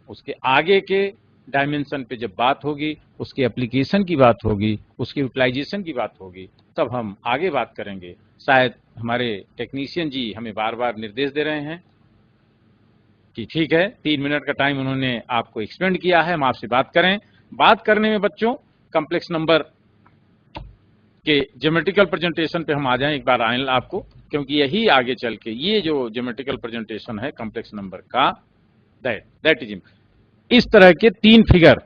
उसके आगे के डायमेंशन पे जब बात होगी, उसके एप्लीकेशन की बात होगी, उसके यूटिलाइजेशन की बात होगी, तब हम आगे बात करेंगे। शायद हमारे टेक्नीशियन जी हमें बार बार निर्देश दे रहे हैं कि ठीक है, 3 मिनट का टाइम उन्होंने आपको एक्सपेंड किया है, हम आपसे बात करें। बात करने में बच्चों, कॉम्प्लेक्स नंबर के ज्योमेट्रिकल प्रेजेंटेशन पे हम आ जाएं, एक बार आए आपको, क्योंकि यही आगे चल के ये जो ज्योमेट्रिकल प्रेजेंटेशन है कॉम्प्लेक्स नंबर का, दैट इज इस तरह के 3 फिगर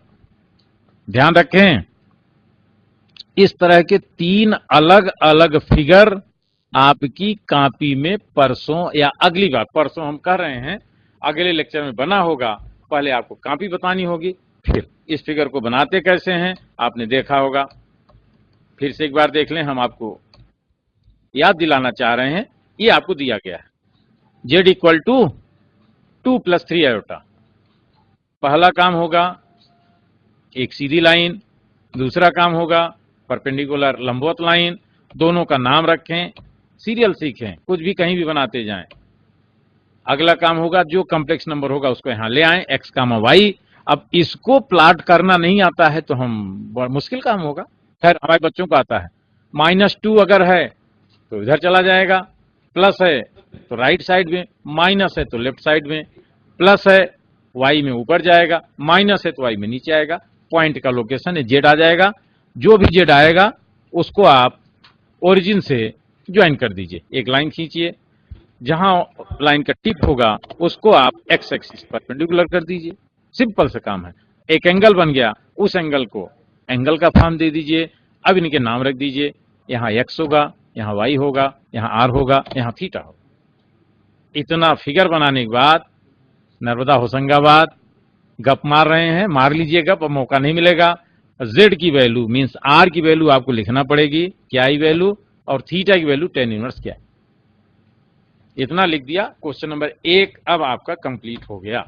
ध्यान रखें। इस तरह के 3 अलग अलग फिगर आपकी कॉपी में परसों या अगली बार, परसों हम कह रहे हैं, अगले लेक्चर में बना होगा। पहले आपको कॉपी बतानी होगी, फिर इस फिगर को बनाते कैसे हैं आपने देखा होगा। फिर से एक बार देख लें, हम आपको याद दिलाना चाह रहे हैं। ये आपको दिया गया है, z इक्वल टू 2 + 3 आयोटा। पहला काम होगा एक सीधी लाइन, दूसरा काम होगा परपेंडिकुलर लंबवत लाइन। दोनों का नाम रखें, सीरियल सीखें, कुछ भी कहीं भी बनाते जाएं। अगला काम होगा जो कॉम्प्लेक्स नंबर होगा उसको यहां ले आएं, x, y। अब इसको प्लॉट करना नहीं आता है तो हम, मुश्किल काम होगा, खैर हमारे बच्चों को आता है। -2 अगर है तो इधर चला जाएगा, प्लस है तो राइट साइड में, माइनस है तो लेफ्ट साइड में, प्लस है y में ऊपर जाएगा, माइनस है तो y में नीचे आएगा। पॉइंट का लोकेशन है z आ जाएगा। जो भी z आएगा उसको आप ओरिजिन से ज्वाइन कर दीजिए, एक लाइन खींचिए, जहां लाइन का टिप होगा उसको आप x एक्सिस परपेंडिकुलर कर दीजिए। सिंपल सा काम है। एक एंगल बन गया, उस एंगल को एंगल का फॉर्म दे दीजिए। अब इनके नाम रख दीजिए, यहाँ x होगा, यहाँ y होगा, यहाँ r होगा, यहाँ थीटा होगा। इतना फिगर बनाने के बाद नर्मदा होशंगाबाद गप मार रहे हैं, मार लीजिए गप, अब मौका नहीं मिलेगा। z की वैल्यू मींस r की वैल्यू आपको लिखना पड़ेगी, क्या आई वैल्यू, और थीटा की वैल्यू tan इनवर्स क्या है। इतना लिख दिया, क्वेश्चन नंबर 1 अब आपका कंप्लीट हो गया।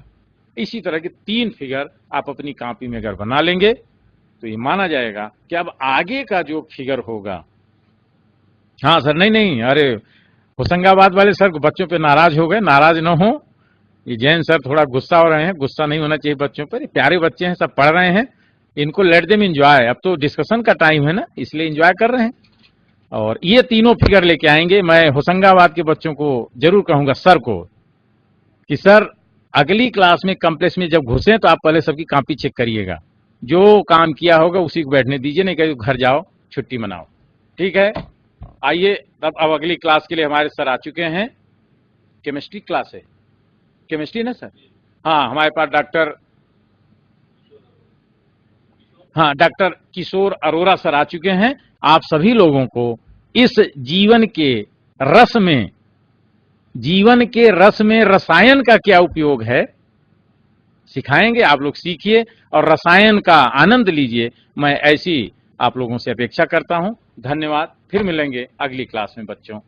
इसी तरह के 3 फिगर आप अपनी कॉपी में अगर बना लेंगे तो ये माना जाएगा कि अब आगे का जो फिगर होगा, हाँ सर, नहीं, अरे होशंगाबाद वाले सर बच्चों पे नाराज हो गए, नाराज न हो। ये जैन सर थोड़ा गुस्सा हो रहे हैं, गुस्सा नहीं होना चाहिए बच्चों पर, प्यारे बच्चे हैं, सब पढ़ रहे हैं, इनको लेट देम एंजॉय। अब तो डिस्कशन का टाइम है ना, इसलिए एंजॉय कर रहे हैं। और ये तीनों फिगर लेके आएंगे। मैं होशंगाबाद के बच्चों को जरूर कहूंगा, सर को, कि सर अगली क्लास में कॉम्प्लेक्स में जब घुसे तो आप पहले सबकी कॉपी चेक करिएगा, जो काम किया होगा उसी को बैठने दीजिए, नहीं कहीं घर जाओ छुट्टी मनाओ, ठीक है। आइए अब अगली क्लास के लिए हमारे सर आ चुके हैं। केमिस्ट्री क्लास है, केमिस्ट्री ना सर? हाँ, हमारे पास डॉक्टर किशोर अरोरा सर आ चुके हैं। आप सभी लोगों को इस जीवन के रस में रसायन का क्या उपयोग है सिखाएंगे। आप लोग सीखिए और रसायन का आनंद लीजिए। मैं ऐसी आप लोगों से अपेक्षा करता हूं। धन्यवाद। फिर मिलेंगे अगली क्लास में बच्चों।